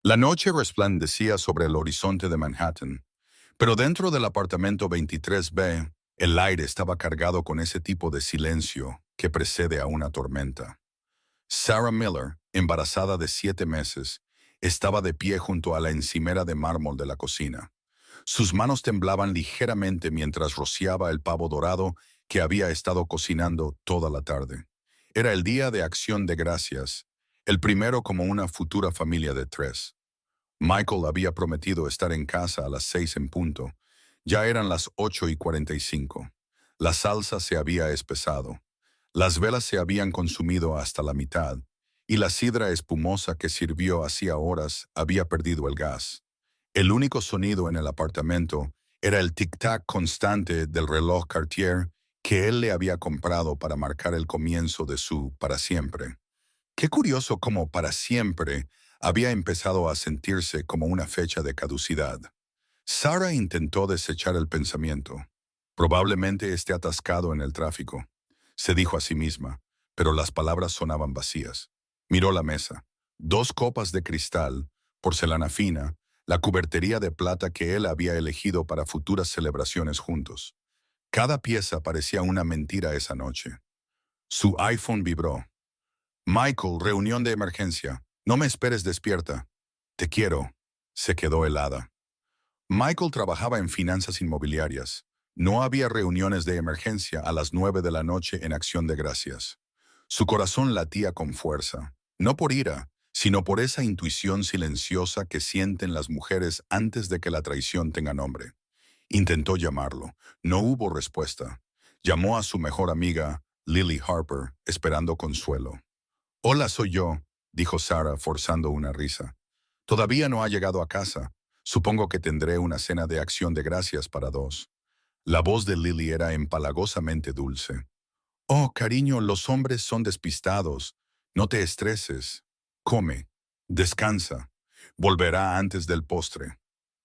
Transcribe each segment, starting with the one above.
La noche resplandecía sobre el horizonte de Manhattan, pero dentro del apartamento 23B, el aire estaba cargado con ese tipo de silencio que precede a una tormenta. Sarah Miller, embarazada de 7 meses, estaba de pie junto a la encimera de mármol de la cocina. Sus manos temblaban ligeramente mientras rociaba el pavo dorado que había estado cocinando toda la tarde. Era el día de Acción de Gracias, el primero como una futura familia de 3. Michael había prometido estar en casa a las 6 en punto. Ya eran las 8:45. La salsa se había espesado. Las velas se habían consumido hasta la mitad, y la sidra espumosa que sirvió hacía horas había perdido el gas. El único sonido en el apartamento era el tic-tac constante del reloj Cartier que él le había comprado para marcar el comienzo de su para siempre. Qué curioso cómo para siempre había empezado a sentirse como una fecha de caducidad. Sarah intentó desechar el pensamiento. Probablemente esté atascado en el tráfico, se dijo a sí misma, pero las palabras sonaban vacías. Miró la mesa. 2 copas de cristal, porcelana fina, la cubertería de plata que él había elegido para futuras celebraciones juntos. Cada pieza parecía una mentira esa noche. Su iPhone vibró. Michael, reunión de emergencia. No me esperes despierta. Te quiero. Se quedó helada. Michael trabajaba en finanzas inmobiliarias. No había reuniones de emergencia a las 9 de la noche en Acción de Gracias. Su corazón latía con fuerza, no por ira, sino por esa intuición silenciosa que sienten las mujeres antes de que la traición tenga nombre. Intentó llamarlo. No hubo respuesta. Llamó a su mejor amiga, Lily Harper, esperando consuelo. Hola, soy yo, dijo Sarah forzando una risa. Todavía no ha llegado a casa. Supongo que tendré una cena de Acción de Gracias para 2. La voz de Lily era empalagosamente dulce. Oh, cariño, los hombres son despistados. No te estreses. Come. Descansa. Volverá antes del postre.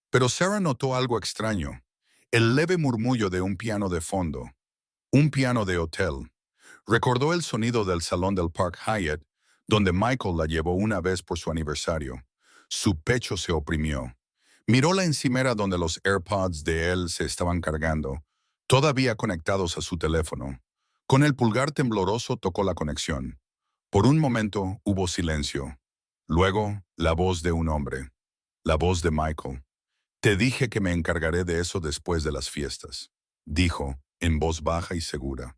Pero Sarah notó algo extraño. El leve murmullo de un piano de fondo. Un piano de hotel. Recordó el sonido del salón del Park Hyatt, donde Michael la llevó una vez por su aniversario. Su pecho se oprimió. Miró la encimera donde los AirPods de él se estaban cargando, todavía conectados a su teléfono. Con el pulgar tembloroso tocó la conexión. Por un momento hubo silencio. Luego, la voz de un hombre. La voz de Michael. Te dije que me encargaré de eso después de las fiestas, dijo, en voz baja y segura.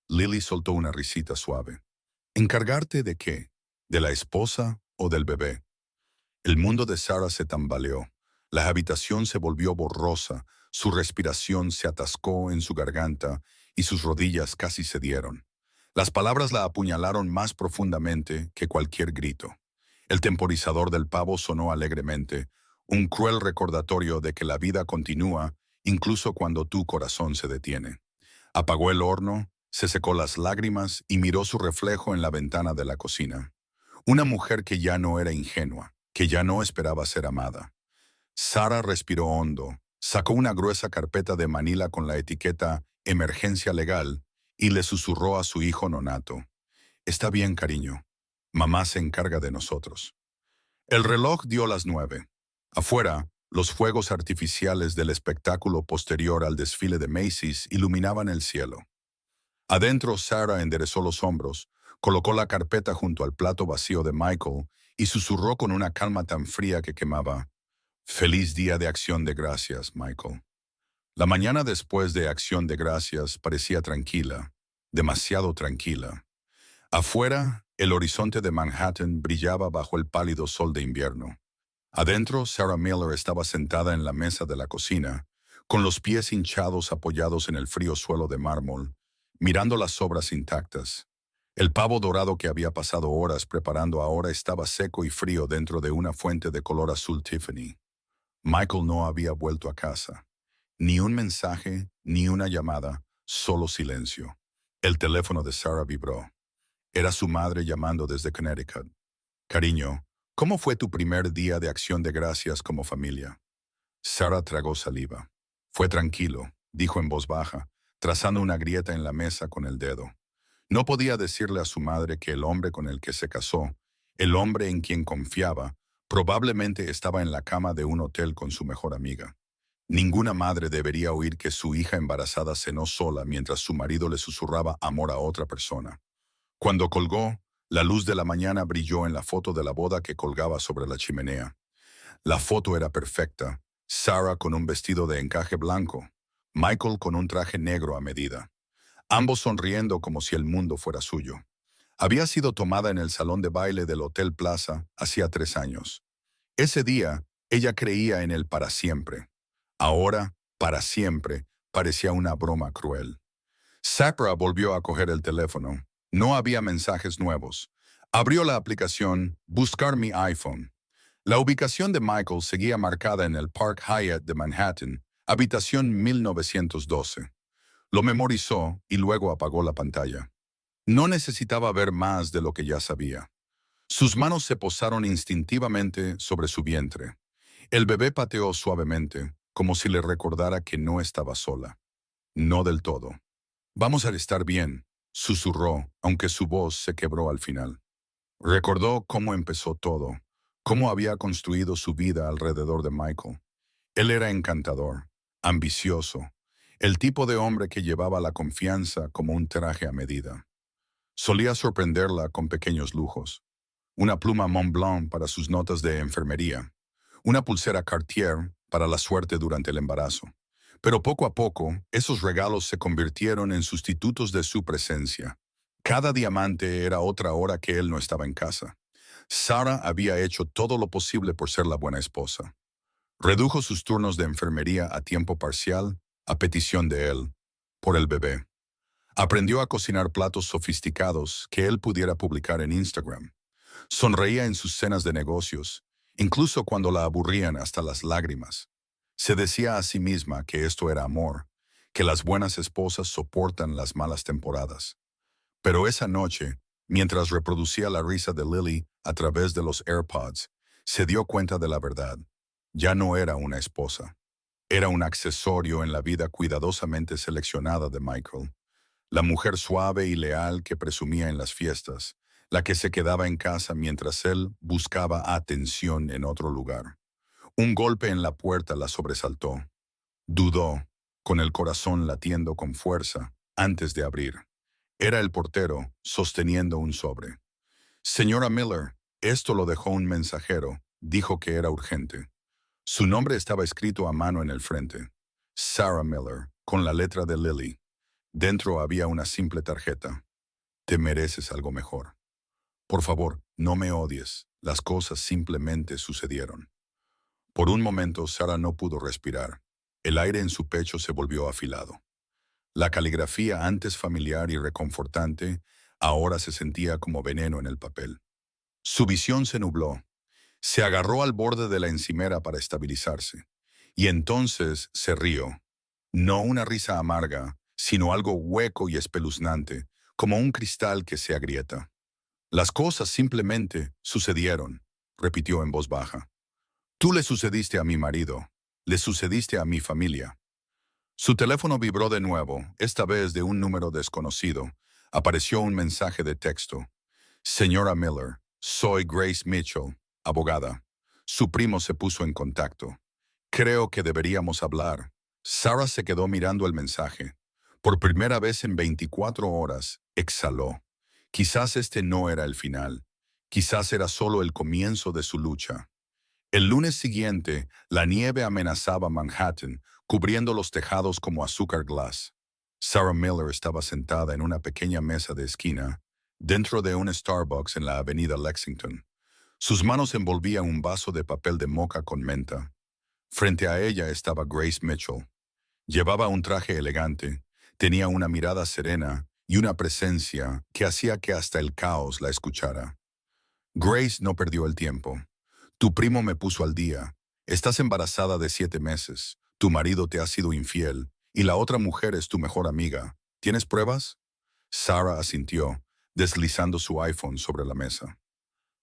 Lily soltó una risita suave. ¿Encargarte de qué? ¿De la esposa o del bebé? El mundo de Sarah se tambaleó. La habitación se volvió borrosa, su respiración se atascó en su garganta y sus rodillas casi cedieron. Las palabras la apuñalaron más profundamente que cualquier grito. El temporizador del pavo sonó alegremente, un cruel recordatorio de que la vida continúa incluso cuando tu corazón se detiene. Apagó el horno, se secó las lágrimas y miró su reflejo en la ventana de la cocina. Una mujer que ya no era ingenua, que ya no esperaba ser amada. Sarah respiró hondo, sacó una gruesa carpeta de manila con la etiqueta Emergencia Legal y le susurró a su hijo nonato. Está bien, cariño. Mamá se encarga de nosotros. El reloj dio las 9. Afuera, los fuegos artificiales del espectáculo posterior al desfile de Macy's iluminaban el cielo. Adentro, Sarah enderezó los hombros, colocó la carpeta junto al plato vacío de Michael y susurró con una calma tan fría que quemaba. Feliz día de Acción de Gracias, Michael. La mañana después de Acción de Gracias parecía tranquila, demasiado tranquila. Afuera, el horizonte de Manhattan brillaba bajo el pálido sol de invierno. Adentro, Sarah Miller estaba sentada en la mesa de la cocina, con los pies hinchados apoyados en el frío suelo de mármol, mirando las sobras intactas. El pavo dorado que había pasado horas preparando ahora estaba seco y frío dentro de una fuente de color azul Tiffany. Michael no había vuelto a casa. Ni un mensaje, ni una llamada, solo silencio. El teléfono de Sarah vibró. Era su madre llamando desde Connecticut. Cariño, ¿cómo fue tu primer día de Acción de Gracias como familia? Sarah tragó saliva. Fue tranquilo, dijo en voz baja, trazando una grieta en la mesa con el dedo. No podía decirle a su madre que el hombre con el que se casó, el hombre en quien confiaba, Probablemente estaba en la cama de un hotel con su mejor amiga. Ninguna madre debería oír que su hija embarazada cenó sola mientras su marido le susurraba amor a otra persona. Cuando colgó, la luz de la mañana brilló en la foto de la boda que colgaba sobre la chimenea. La foto era perfecta. Sarah con un vestido de encaje blanco, Michael con un traje negro a medida, ambos sonriendo como si el mundo fuera suyo. Había sido tomada en el salón de baile del Hotel Plaza hacía 3 años. Ese día, ella creía en él para siempre. Ahora, para siempre, parecía una broma cruel. Sarah volvió a coger el teléfono. No había mensajes nuevos. Abrió la aplicación Buscar mi iPhone. La ubicación de Michael seguía marcada en el Park Hyatt de Manhattan, habitación 1912. Lo memorizó y luego apagó la pantalla. No necesitaba ver más de lo que ya sabía. Sus manos se posaron instintivamente sobre su vientre. El bebé pateó suavemente, como si le recordara que no estaba sola. No del todo. Vamos a estar bien, susurró, aunque su voz se quebró al final. Recordó cómo empezó todo, cómo había construido su vida alrededor de Michael. Él era encantador, ambicioso, el tipo de hombre que llevaba la confianza como un traje a medida. Solía sorprenderla con pequeños lujos. Una pluma Montblanc para sus notas de enfermería, una pulsera Cartier para la suerte durante el embarazo. Pero poco a poco, esos regalos se convirtieron en sustitutos de su presencia. Cada diamante era otra hora que él no estaba en casa. Sarah había hecho todo lo posible por ser la buena esposa. Redujo sus turnos de enfermería a tiempo parcial, a petición de él, por el bebé. Aprendió a cocinar platos sofisticados que él pudiera publicar en Instagram. Sonreía en sus cenas de negocios, incluso cuando la aburrían hasta las lágrimas. Se decía a sí misma que esto era amor, que las buenas esposas soportan las malas temporadas. Pero esa noche, mientras reproducía la risa de Lily a través de los AirPods, se dio cuenta de la verdad. Ya no era una esposa. Era un accesorio en la vida cuidadosamente seleccionada de Michael. La mujer suave y leal que presumía en las fiestas, la que se quedaba en casa mientras él buscaba atención en otro lugar. Un golpe en la puerta la sobresaltó. Dudó, con el corazón latiendo con fuerza, antes de abrir. Era el portero, sosteniendo un sobre. Señora Miller, esto lo dejó un mensajero, dijo que era urgente. Su nombre estaba escrito a mano en el frente. Sarah Miller, con la letra de Lily. Dentro había una simple tarjeta. Te mereces algo mejor. Por favor, no me odies. Las cosas simplemente sucedieron. Por un momento, Sarah no pudo respirar. El aire en su pecho se volvió afilado. La caligrafía, antes familiar y reconfortante, ahora se sentía como veneno en el papel. Su visión se nubló. Se agarró al borde de la encimera para estabilizarse. Y entonces se rió. No una risa amarga, sino algo hueco y espeluznante, como un cristal que se agrieta. Las cosas simplemente sucedieron, repitió en voz baja. Tú le sucediste a mi marido, le sucediste a mi familia. Su teléfono vibró de nuevo, esta vez de un número desconocido. Apareció un mensaje de texto. Señora Miller, soy Grace Mitchell, abogada. Su primo se puso en contacto. Creo que deberíamos hablar. Sarah se quedó mirando el mensaje. Por primera vez en 24 horas, exhaló. Quizás este no era el final. Quizás era solo el comienzo de su lucha. El lunes siguiente, la nieve amenazaba Manhattan, cubriendo los tejados como azúcar glass. Sarah Miller estaba sentada en una pequeña mesa de esquina, dentro de un Starbucks en la avenida Lexington. Sus manos envolvían un vaso de papel de moca con menta. Frente a ella estaba Grace Mitchell. Llevaba un traje elegante, tenía una mirada serena y una presencia que hacía que hasta el caos la escuchara. Grace no perdió el tiempo. Tu primo me puso al día. Estás embarazada de 7 meses. Tu marido te ha sido infiel y la otra mujer es tu mejor amiga. ¿Tienes pruebas? Sarah asintió, deslizando su iPhone sobre la mesa.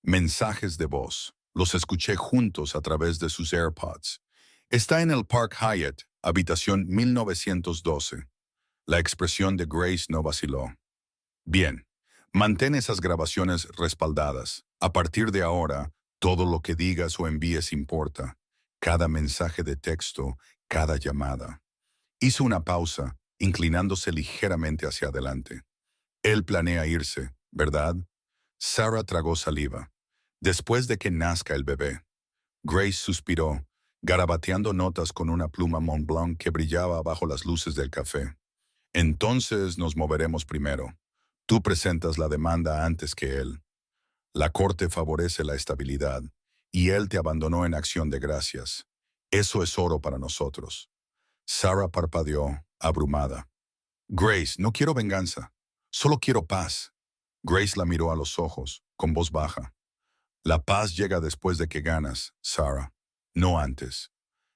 Mensajes de voz. Los escuché juntos a través de sus AirPods. Está en el Park Hyatt, habitación 1912. La expresión de Grace no vaciló. Bien, mantén esas grabaciones respaldadas. A partir de ahora, Todo lo que digas o envíes importa. Cada mensaje de texto, cada llamada. Hizo una pausa, inclinándose ligeramente hacia adelante. Él planea irse, ¿verdad? Sarah tragó saliva. Después de que nazca el bebé. Grace suspiró, garabateando notas con una pluma Montblanc que brillaba bajo las luces del café. Entonces nos moveremos primero. Tú presentas la demanda antes que él. La corte favorece la estabilidad, y él te abandonó en acción de gracias. Eso es oro para nosotros. Sarah parpadeó, abrumada. Grace, no quiero venganza. Solo quiero paz. Grace la miró a los ojos, con voz baja. La paz llega después de que ganas, Sarah, no antes.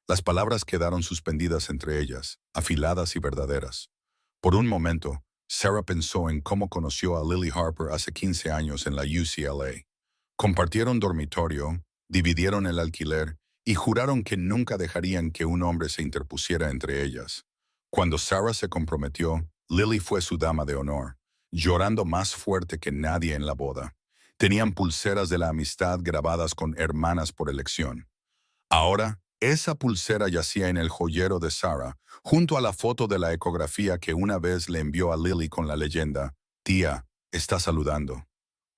Las palabras quedaron suspendidas entre ellas, afiladas y verdaderas. Por un momento, Sarah pensó en cómo conoció a Lily Harper hace 15 años en la UCLA. Compartieron dormitorio, dividieron el alquiler y juraron que nunca dejarían que un hombre se interpusiera entre ellas. Cuando Sarah se comprometió, Lily fue su dama de honor, llorando más fuerte que nadie en la boda. Tenían pulseras de la amistad grabadas con hermanas por elección. Ahora, esa pulsera yacía en el joyero de Sarah, junto a la foto de la ecografía que una vez le envió a Lily con la leyenda, «Tía, está saludando».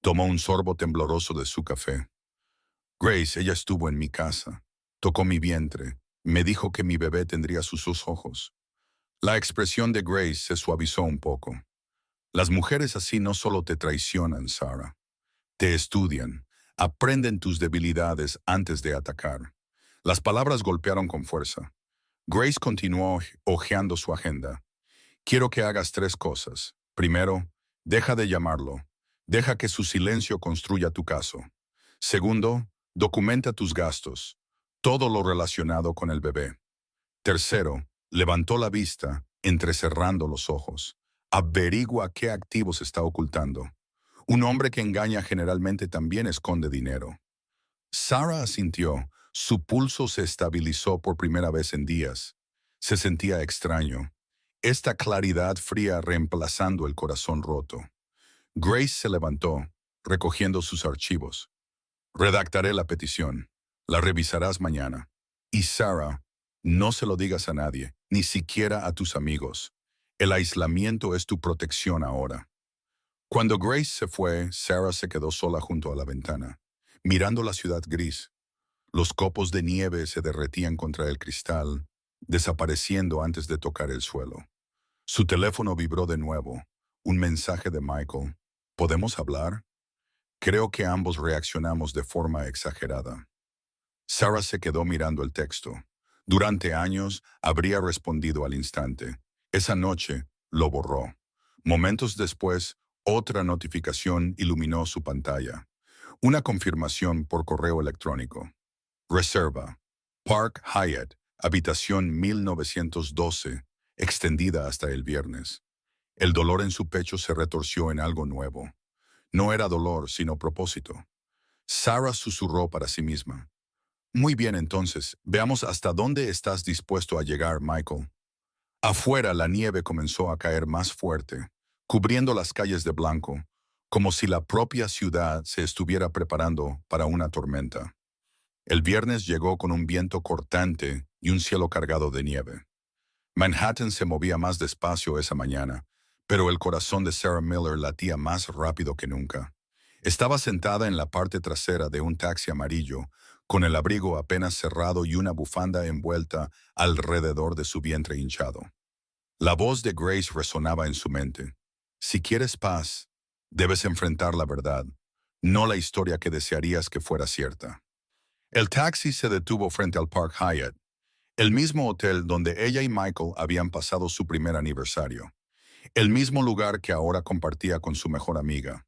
Tomó un sorbo tembloroso de su café. Grace, ella estuvo en mi casa. Tocó mi vientre. Me dijo que mi bebé tendría sus dos ojos. La expresión de Grace se suavizó un poco. Las mujeres así no solo te traicionan, Sarah. Te estudian, aprenden tus debilidades antes de atacar. Las palabras golpearon con fuerza. Grace continuó hojeando su agenda. Quiero que hagas 3 cosas. Primero, deja de llamarlo. Deja que su silencio construya tu caso. Segundo, documenta tus gastos. Todo lo relacionado con el bebé. Tercero, levantó la vista, entrecerrando los ojos. Averigua qué activos está ocultando. Un hombre que engaña generalmente también esconde dinero. Sarah asintió. Su pulso se estabilizó por primera vez en días. Se sentía extraño. Esta claridad fría reemplazando el corazón roto. Grace se levantó, recogiendo sus archivos. Redactaré la petición. La revisarás mañana. Y Sarah, no se lo digas a nadie, ni siquiera a tus amigos. El aislamiento es tu protección ahora. Cuando Grace se fue, Sarah se quedó sola junto a la ventana, mirando la ciudad gris. Los copos de nieve se derretían contra el cristal, desapareciendo antes de tocar el suelo. Su teléfono vibró de nuevo. Un mensaje de Michael. ¿Podemos hablar? Creo que ambos reaccionamos de forma exagerada. Sarah se quedó mirando el texto. Durante años habría respondido al instante. Esa noche lo borró. Momentos después, otra notificación iluminó su pantalla. Una confirmación por correo electrónico. Reserva. Park Hyatt, habitación 1912, extendida hasta el viernes. El dolor en su pecho se retorció en algo nuevo. No era dolor, sino propósito. Sarah susurró para sí misma. Muy bien, entonces, veamos hasta dónde estás dispuesto a llegar, Michael. Afuera la nieve comenzó a caer más fuerte, cubriendo las calles de blanco, como si la propia ciudad se estuviera preparando para una tormenta. El viernes llegó con un viento cortante y un cielo cargado de nieve. Manhattan se movía más despacio esa mañana, pero el corazón de Sarah Miller latía más rápido que nunca. Estaba sentada en la parte trasera de un taxi amarillo, con el abrigo apenas cerrado y una bufanda envuelta alrededor de su vientre hinchado. La voz de Grace resonaba en su mente. Si quieres paz, debes enfrentar la verdad, no la historia que desearías que fuera cierta. El taxi se detuvo frente al Park Hyatt, el mismo hotel donde ella y Michael habían pasado su primer aniversario, el mismo lugar que ahora compartía con su mejor amiga.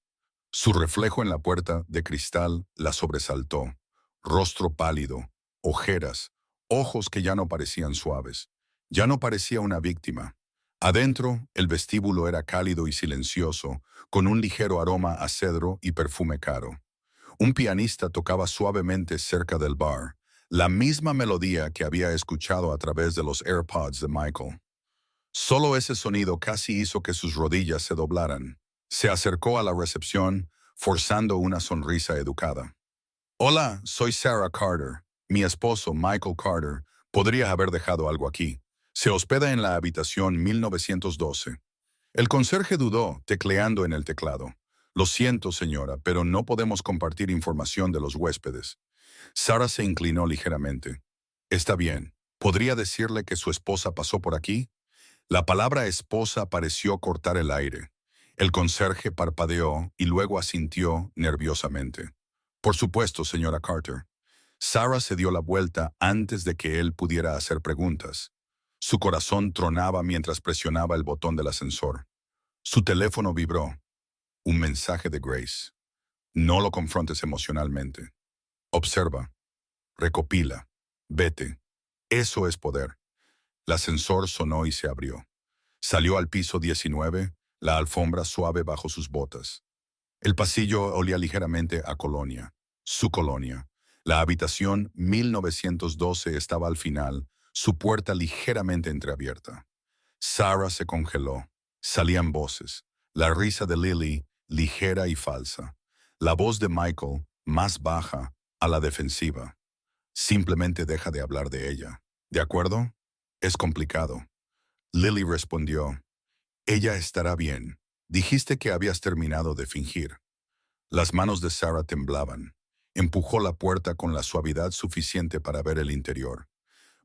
Su reflejo en la puerta de cristal la sobresaltó. Rostro pálido, ojeras, ojos que ya no parecían suaves. Ya no parecía una víctima. Adentro, el vestíbulo era cálido y silencioso, con un ligero aroma a cedro y perfume caro. Un pianista tocaba suavemente cerca del bar, la misma melodía que había escuchado a través de los AirPods de Michael. Solo ese sonido casi hizo que sus rodillas se doblaran. Se acercó a la recepción, forzando una sonrisa educada. Hola, soy Sarah Carter. Mi esposo, Michael Carter, podría haber dejado algo aquí. Se hospeda en la habitación 1912. El conserje dudó, tecleando en el teclado. Lo siento, señora, pero no podemos compartir información de los huéspedes. Sarah se inclinó ligeramente. Está bien. ¿Podría decirle que su esposa pasó por aquí? La palabra esposa pareció cortar el aire. El conserje parpadeó y luego asintió nerviosamente. Por supuesto, señora Carter. Sarah se dio la vuelta antes de que él pudiera hacer preguntas. Su corazón tronaba mientras presionaba el botón del ascensor. Su teléfono vibró. Un mensaje de Grace. No lo confrontes emocionalmente. Observa. Recopila. Vete. Eso es poder. El ascensor sonó y se abrió. Salió al piso 19, la alfombra suave bajo sus botas. El pasillo olía ligeramente a colonia. Su colonia. La habitación 1912 estaba al final, su puerta ligeramente entreabierta. Sarah se congeló. Salían voces. La risa de Lily, ligera y falsa. La voz de Michael, más baja, a la defensiva. Simplemente deja de hablar de ella. ¿De acuerdo? Es complicado. Lily respondió. Ella estará bien. Dijiste que habías terminado de fingir. Las manos de Sarah temblaban. Empujó la puerta con la suavidad suficiente para ver el interior.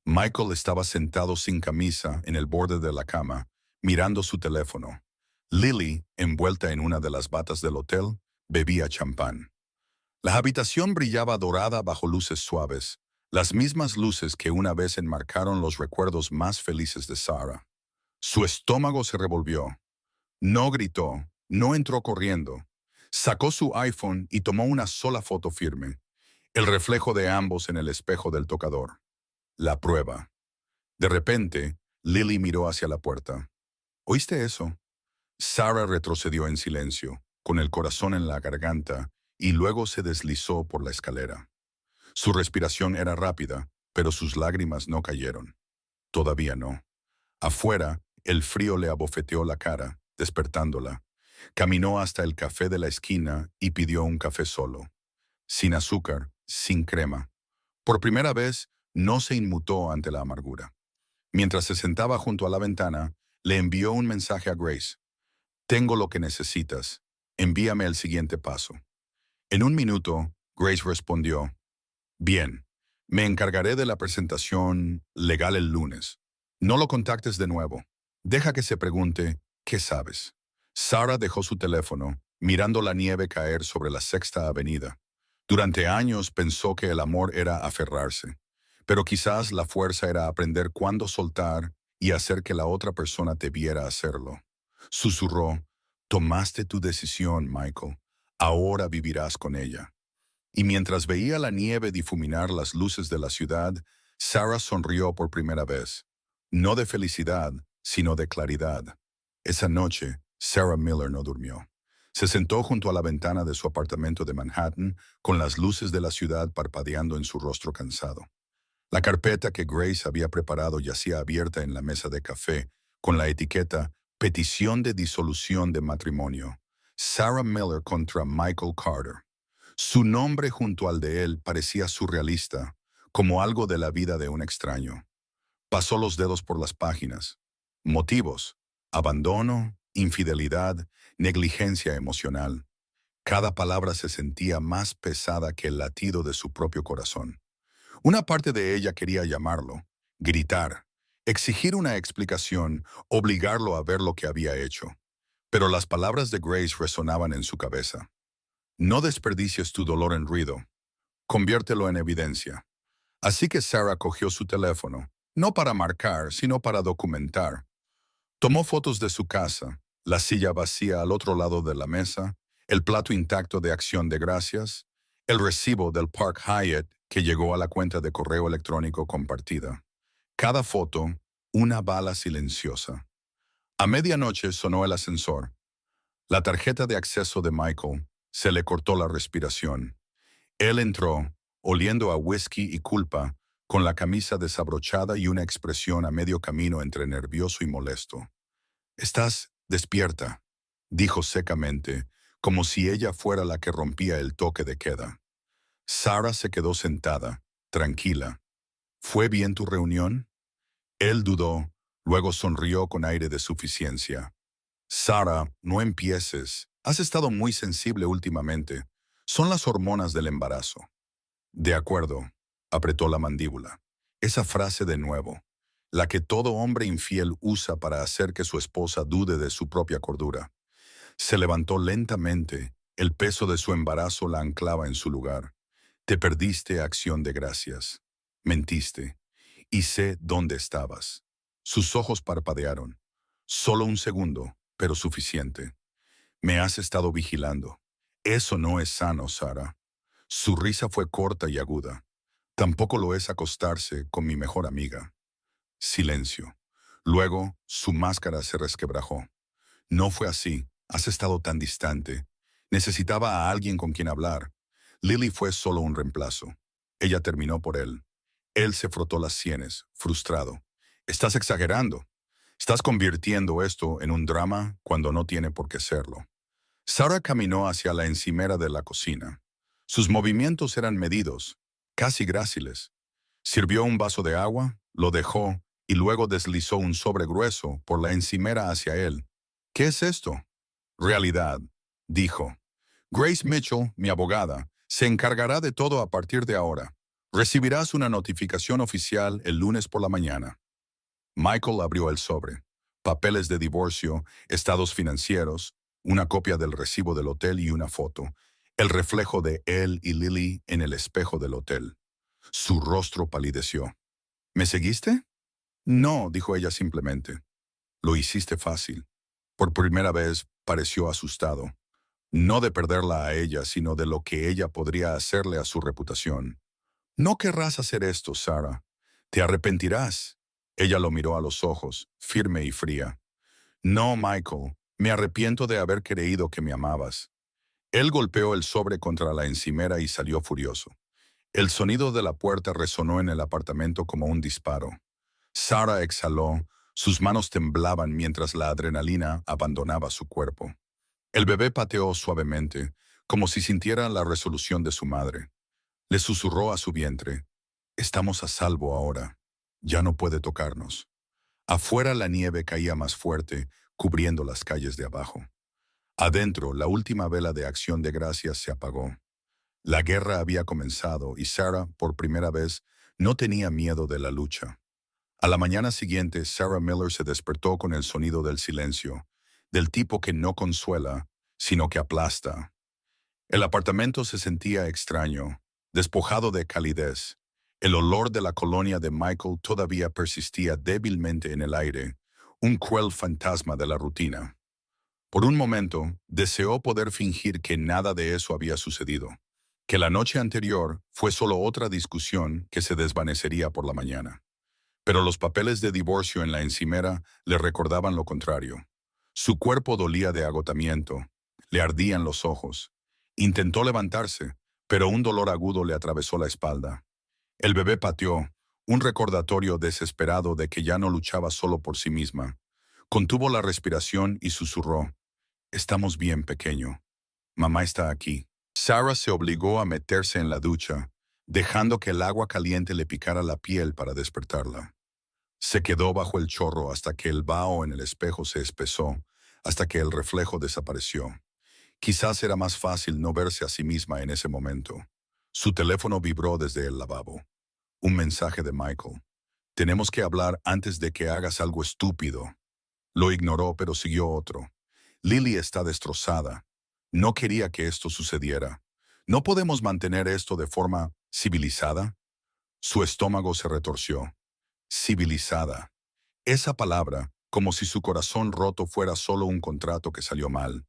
Michael estaba sentado sin camisa en el borde de la cama, mirando su teléfono. Lily, envuelta en una de las batas del hotel, bebía champán. La habitación brillaba dorada bajo luces suaves, las mismas luces que una vez enmarcaron los recuerdos más felices de Sarah. Su estómago se revolvió. No gritó, no entró corriendo. Sacó su iPhone y tomó una sola foto firme, el reflejo de ambos en el espejo del tocador. La prueba. De repente, Lily miró hacia la puerta. ¿Oíste eso? Sarah retrocedió en silencio, con el corazón en la garganta, y luego se deslizó por la escalera. Su respiración era rápida, pero sus lágrimas no cayeron. Todavía no. Afuera, el frío le abofeteó la cara, despertándola. Caminó hasta el café de la esquina y pidió un café solo. Sin azúcar, sin crema. Por primera vez, no se inmutó ante la amargura. Mientras se sentaba junto a la ventana, le envió un mensaje a Grace. Tengo lo que necesitas. Envíame el siguiente paso. En un minuto, Grace respondió. Bien, me encargaré de la presentación legal el lunes. No lo contactes de nuevo. Deja que se pregunte, ¿qué sabes? Sarah dejó su teléfono, mirando la nieve caer sobre la Sexta Avenida. Durante años pensó que el amor era aferrarse, pero quizás la fuerza era aprender cuándo soltar y hacer que la otra persona te viera hacerlo. Susurró, tomaste tu decisión, Michael. Ahora vivirás con ella. Y mientras veía la nieve difuminar las luces de la ciudad, Sarah sonrió por primera vez. No de felicidad, sino de claridad. Esa noche, Sarah Miller no durmió. Se sentó junto a la ventana de su apartamento de Manhattan, con las luces de la ciudad parpadeando en su rostro cansado. La carpeta que Grace había preparado yacía abierta en la mesa de café, con la etiqueta Petición de disolución de matrimonio. Sarah Miller contra Michael Carter. Su nombre junto al de él parecía surrealista, como algo de la vida de un extraño. Pasó los dedos por las páginas. Motivos: abandono, infidelidad, negligencia emocional. Cada palabra se sentía más pesada que el latido de su propio corazón. Una parte de ella quería llamarlo, gritar, exigir una explicación, obligarlo a ver lo que había hecho. Pero las palabras de Grace resonaban en su cabeza. No desperdicies tu dolor en ruido. Conviértelo en evidencia. Así que Sarah cogió su teléfono, no para marcar, sino para documentar. Tomó fotos de su casa, la silla vacía al otro lado de la mesa, el plato intacto de Acción de Gracias, el recibo del Park Hyatt que llegó a la cuenta de correo electrónico compartida. Cada foto, una bala silenciosa. A medianoche sonó el ascensor. La tarjeta de acceso de Michael. Se le cortó la respiración. Él entró, oliendo a whisky y culpa, con la camisa desabrochada y una expresión a medio camino entre nervioso y molesto. «Estás despierta», dijo secamente, como si ella fuera la que rompía el toque de queda. Sarah se quedó sentada, tranquila. ¿Fue bien tu reunión? Él dudó, luego sonrió con aire de suficiencia. Sarah, no empieces. Has estado muy sensible últimamente. Son las hormonas del embarazo. De acuerdo, apretó la mandíbula. Esa frase de nuevo, la que todo hombre infiel usa para hacer que su esposa dude de su propia cordura. Se levantó lentamente, el peso de su embarazo la anclaba en su lugar. Te perdiste acción de gracias. Mentiste. Y sé dónde estabas. Sus ojos parpadearon. Solo un segundo, pero suficiente. Me has estado vigilando. Eso no es sano, Sara. Su risa fue corta y aguda. Tampoco lo es acostarse con mi mejor amiga. Silencio. Luego, su máscara se resquebrajó. No fue así. Has estado tan distante. Necesitaba a alguien con quien hablar. Lily fue solo un reemplazo. Ella terminó por él. Él se frotó las sienes, frustrado. Estás exagerando. Estás convirtiendo esto en un drama cuando no tiene por qué serlo. Sarah caminó hacia la encimera de la cocina. Sus movimientos eran medidos, casi gráciles. Sirvió un vaso de agua, lo dejó y luego deslizó un sobre grueso por la encimera hacia él. ¿Qué es esto? Realidad, dijo. Grace Mitchell, mi abogada, se encargará de todo a partir de ahora. Recibirás una notificación oficial el lunes por la mañana. Michael abrió el sobre. Papeles de divorcio, estados financieros, una copia del recibo del hotel y una foto. El reflejo de él y Lily en el espejo del hotel. Su rostro palideció. ¿Me seguiste? No, dijo ella simplemente. Lo hiciste fácil. Por primera vez pareció asustado. No de perderla a ella, sino de lo que ella podría hacerle a su reputación. No querrás hacer esto, Sarah. Te arrepentirás. Ella lo miró a los ojos, firme y fría. No, Michael, me arrepiento de haber creído que me amabas. Él golpeó el sobre contra la encimera y salió furioso. El sonido de la puerta resonó en el apartamento como un disparo. Sarah exhaló, sus manos temblaban mientras la adrenalina abandonaba su cuerpo. El bebé pateó suavemente, como si sintiera la resolución de su madre. Le susurró a su vientre, «Estamos a salvo ahora. Ya no puede tocarnos». Afuera la nieve caía más fuerte, cubriendo las calles de abajo. Adentro, la última vela de acción de gracias se apagó. La guerra había comenzado y Sarah, por primera vez, no tenía miedo de la lucha. A la mañana siguiente, Sarah Miller se despertó con el sonido del silencio, del tipo que no consuela, sino que aplasta. El apartamento se sentía extraño, despojado de calidez. El olor de la colonia de Michael todavía persistía débilmente en el aire, un cruel fantasma de la rutina. Por un momento, deseó poder fingir que nada de eso había sucedido, que la noche anterior fue solo otra discusión que se desvanecería por la mañana. Pero los papeles de divorcio en la encimera le recordaban lo contrario. Su cuerpo dolía de agotamiento, le ardían los ojos. Intentó levantarse, pero un dolor agudo le atravesó la espalda. El bebé pateó, un recordatorio desesperado de que ya no luchaba solo por sí misma. Contuvo la respiración y susurró, «Estamos bien, pequeño. Mamá está aquí». Sarah se obligó a meterse en la ducha, dejando que el agua caliente le picara la piel para despertarla. Se quedó bajo el chorro hasta que el vaho en el espejo se espesó, hasta que el reflejo desapareció. Quizás era más fácil no verse a sí misma en ese momento. Su teléfono vibró desde el lavabo. Un mensaje de Michael. «Tenemos que hablar antes de que hagas algo estúpido». Lo ignoró, pero siguió otro. «Lily está destrozada. No quería que esto sucediera. ¿No podemos mantener esto de forma civilizada?» Su estómago se retorció. Civilizada. Esa palabra, como si su corazón roto fuera solo un contrato que salió mal.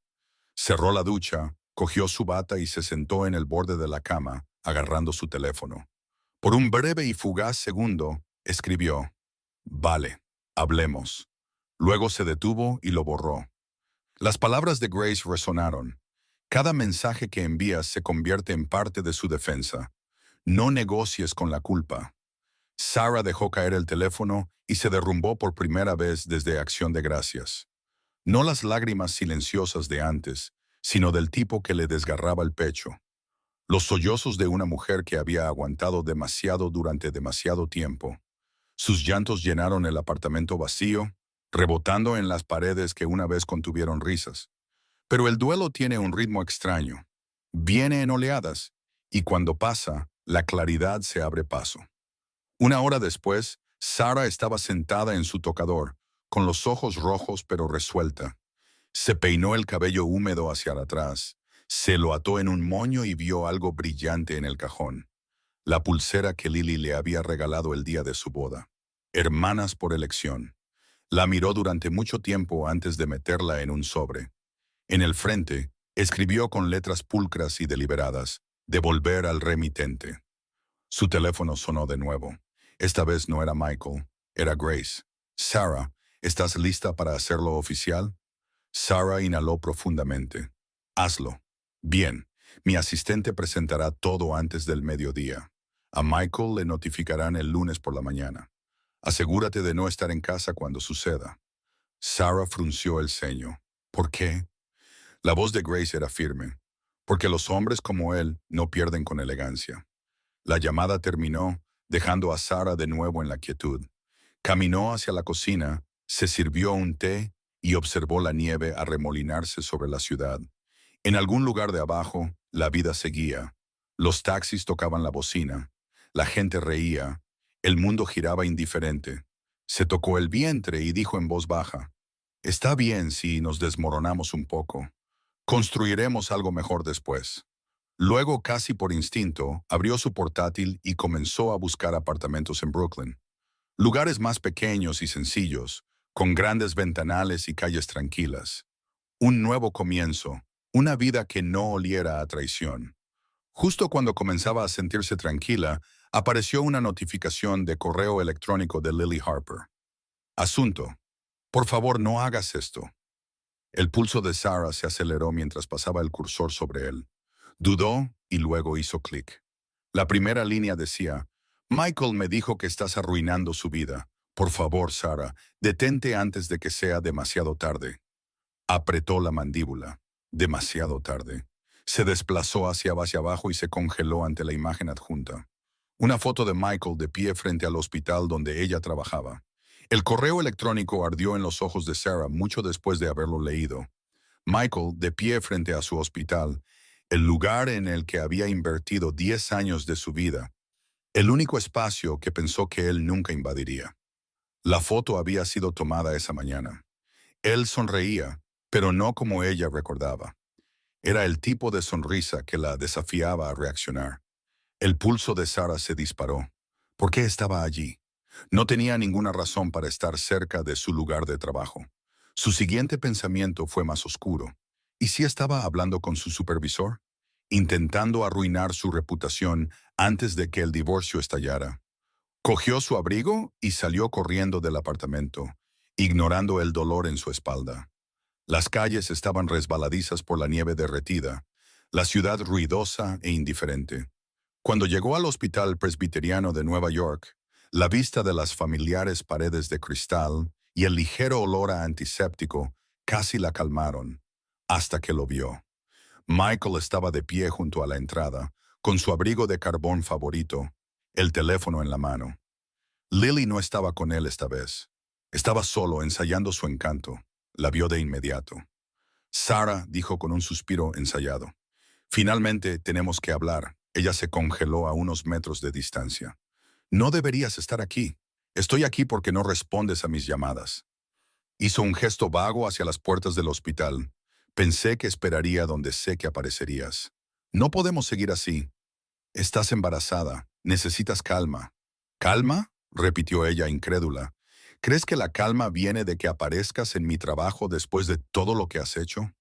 Cerró la ducha, cogió su bata y se sentó en el borde de la cama, agarrando su teléfono. Por un breve y fugaz segundo, escribió, «Vale, hablemos». Luego se detuvo y lo borró. Las palabras de Grace resonaron. Cada mensaje que envías se convierte en parte de su defensa. No negocies con la culpa. Sarah dejó caer el teléfono y se derrumbó por primera vez desde Acción de Gracias. No las lágrimas silenciosas de antes, sino del tipo que le desgarraba el pecho. Los sollozos de una mujer que había aguantado demasiado durante demasiado tiempo. Sus llantos llenaron el apartamento vacío, rebotando en las paredes que una vez contuvieron risas. Pero el duelo tiene un ritmo extraño. Viene en oleadas, y cuando pasa, la claridad se abre paso. Una hora después, Sarah estaba sentada en su tocador, con los ojos rojos pero resuelta. Se peinó el cabello húmedo hacia atrás, se lo ató en un moño y vio algo brillante en el cajón. La pulsera que Lily le había regalado el día de su boda. Hermanas por elección. La miró durante mucho tiempo antes de meterla en un sobre. En el frente, escribió con letras pulcras y deliberadas, «Devolver al remitente». Su teléfono sonó de nuevo. Esta vez no era Michael, era Grace. «Sarah, ¿estás lista para hacerlo oficial?» Sarah inhaló profundamente. «Hazlo». «Bien, mi asistente presentará todo antes del mediodía. A Michael le notificarán el lunes por la mañana. Asegúrate de no estar en casa cuando suceda». Sarah frunció el ceño. «¿Por qué?» La voz de Grace era firme. «Porque los hombres como él no pierden con elegancia». La llamada terminó, dejando a Sarah de nuevo en la quietud. Caminó hacia la cocina, se sirvió un té y observó la nieve arremolinarse sobre la ciudad. En algún lugar de abajo, la vida seguía. Los taxis tocaban la bocina. La gente reía. El mundo giraba indiferente. Se tocó el vientre y dijo en voz baja, «Está bien si nos desmoronamos un poco. Construiremos algo mejor después». Luego, casi por instinto, abrió su portátil y comenzó a buscar apartamentos en Brooklyn. Lugares más pequeños y sencillos, con grandes ventanales y calles tranquilas. Un nuevo comienzo, una vida que no oliera a traición. Justo cuando comenzaba a sentirse tranquila, apareció una notificación de correo electrónico de Lily Harper. Asunto: «Por favor, no hagas esto». El pulso de Sarah se aceleró mientras pasaba el cursor sobre él. Dudó y luego hizo clic. La primera línea decía, «Michael me dijo que estás arruinando su vida. Por favor, Sarah, detente antes de que sea demasiado tarde». Apretó la mandíbula. Demasiado tarde. Se desplazó hacia abajo y se congeló ante la imagen adjunta. Una foto de Michael de pie frente al hospital donde ella trabajaba. El correo electrónico ardió en los ojos de Sarah mucho después de haberlo leído. Michael, de pie frente a su hospital, el lugar en el que había invertido 10 años de su vida, el único espacio que pensó que él nunca invadiría. La foto había sido tomada esa mañana. Él sonreía, pero no como ella recordaba. Era el tipo de sonrisa que la desafiaba a reaccionar. El pulso de Sarah se disparó. ¿Por qué estaba allí? No tenía ninguna razón para estar cerca de su lugar de trabajo. Su siguiente pensamiento fue más oscuro. ¿Y si estaba hablando con su supervisor? Intentando arruinar su reputación antes de que el divorcio estallara. Cogió su abrigo y salió corriendo del apartamento, ignorando el dolor en su espalda. Las calles estaban resbaladizas por la nieve derretida, la ciudad ruidosa e indiferente. Cuando llegó al Hospital Presbiteriano de Nueva York, la vista de las familiares paredes de cristal y el ligero olor a antiséptico casi la calmaron, hasta que lo vio. Michael estaba de pie junto a la entrada, con su abrigo de carbón favorito, el teléfono en la mano. Lily no estaba con él esta vez. Estaba solo ensayando su encanto. La vio de inmediato. «Sarah», dijo con un suspiro ensayado. «Finalmente tenemos que hablar». Ella se congeló a unos metros de distancia. «No deberías estar aquí. Estoy aquí porque no respondes a mis llamadas». Hizo un gesto vago hacia las puertas del hospital. «Pensé que esperaría donde sé que aparecerías. No podemos seguir así. Estás embarazada. Necesitas calma». «¿Calma?», repitió ella incrédula. «¿Crees que la calma viene de que aparezcas en mi trabajo después de todo lo que has hecho?»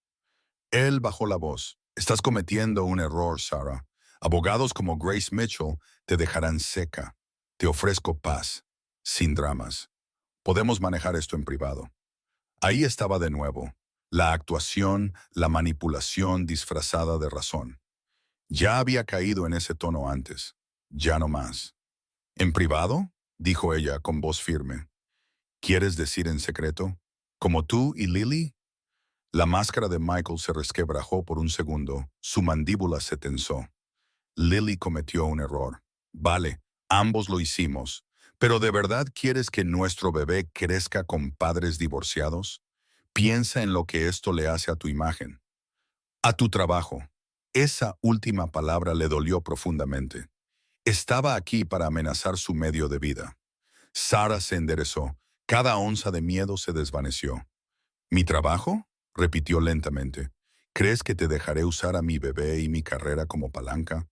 Él bajó la voz. «Estás cometiendo un error, Sarah. Abogados como Grace Mitchell te dejarán seca. Te ofrezco paz, sin dramas. Podemos manejar esto en privado». Ahí estaba de nuevo. La actuación, la manipulación disfrazada de razón. Ya había caído en ese tono antes. Ya no más. «¿En privado?», dijo ella con voz firme. «¿Quieres decir en secreto? ¿Como tú y Lily?» La máscara de Michael se resquebrajó por un segundo. Su mandíbula se tensó. Lily cometió un error. Vale, ambos lo hicimos. ¿Pero de verdad quieres que nuestro bebé crezca con padres divorciados? Piensa en lo que esto le hace a tu imagen, a tu trabajo. Esa última palabra le dolió profundamente. Estaba aquí para amenazar su medio de vida. Sarah se enderezó. Cada onza de miedo se desvaneció. ¿Mi trabajo? Repitió lentamente. ¿Crees que te dejaré usar a mi bebé y mi carrera como palanca?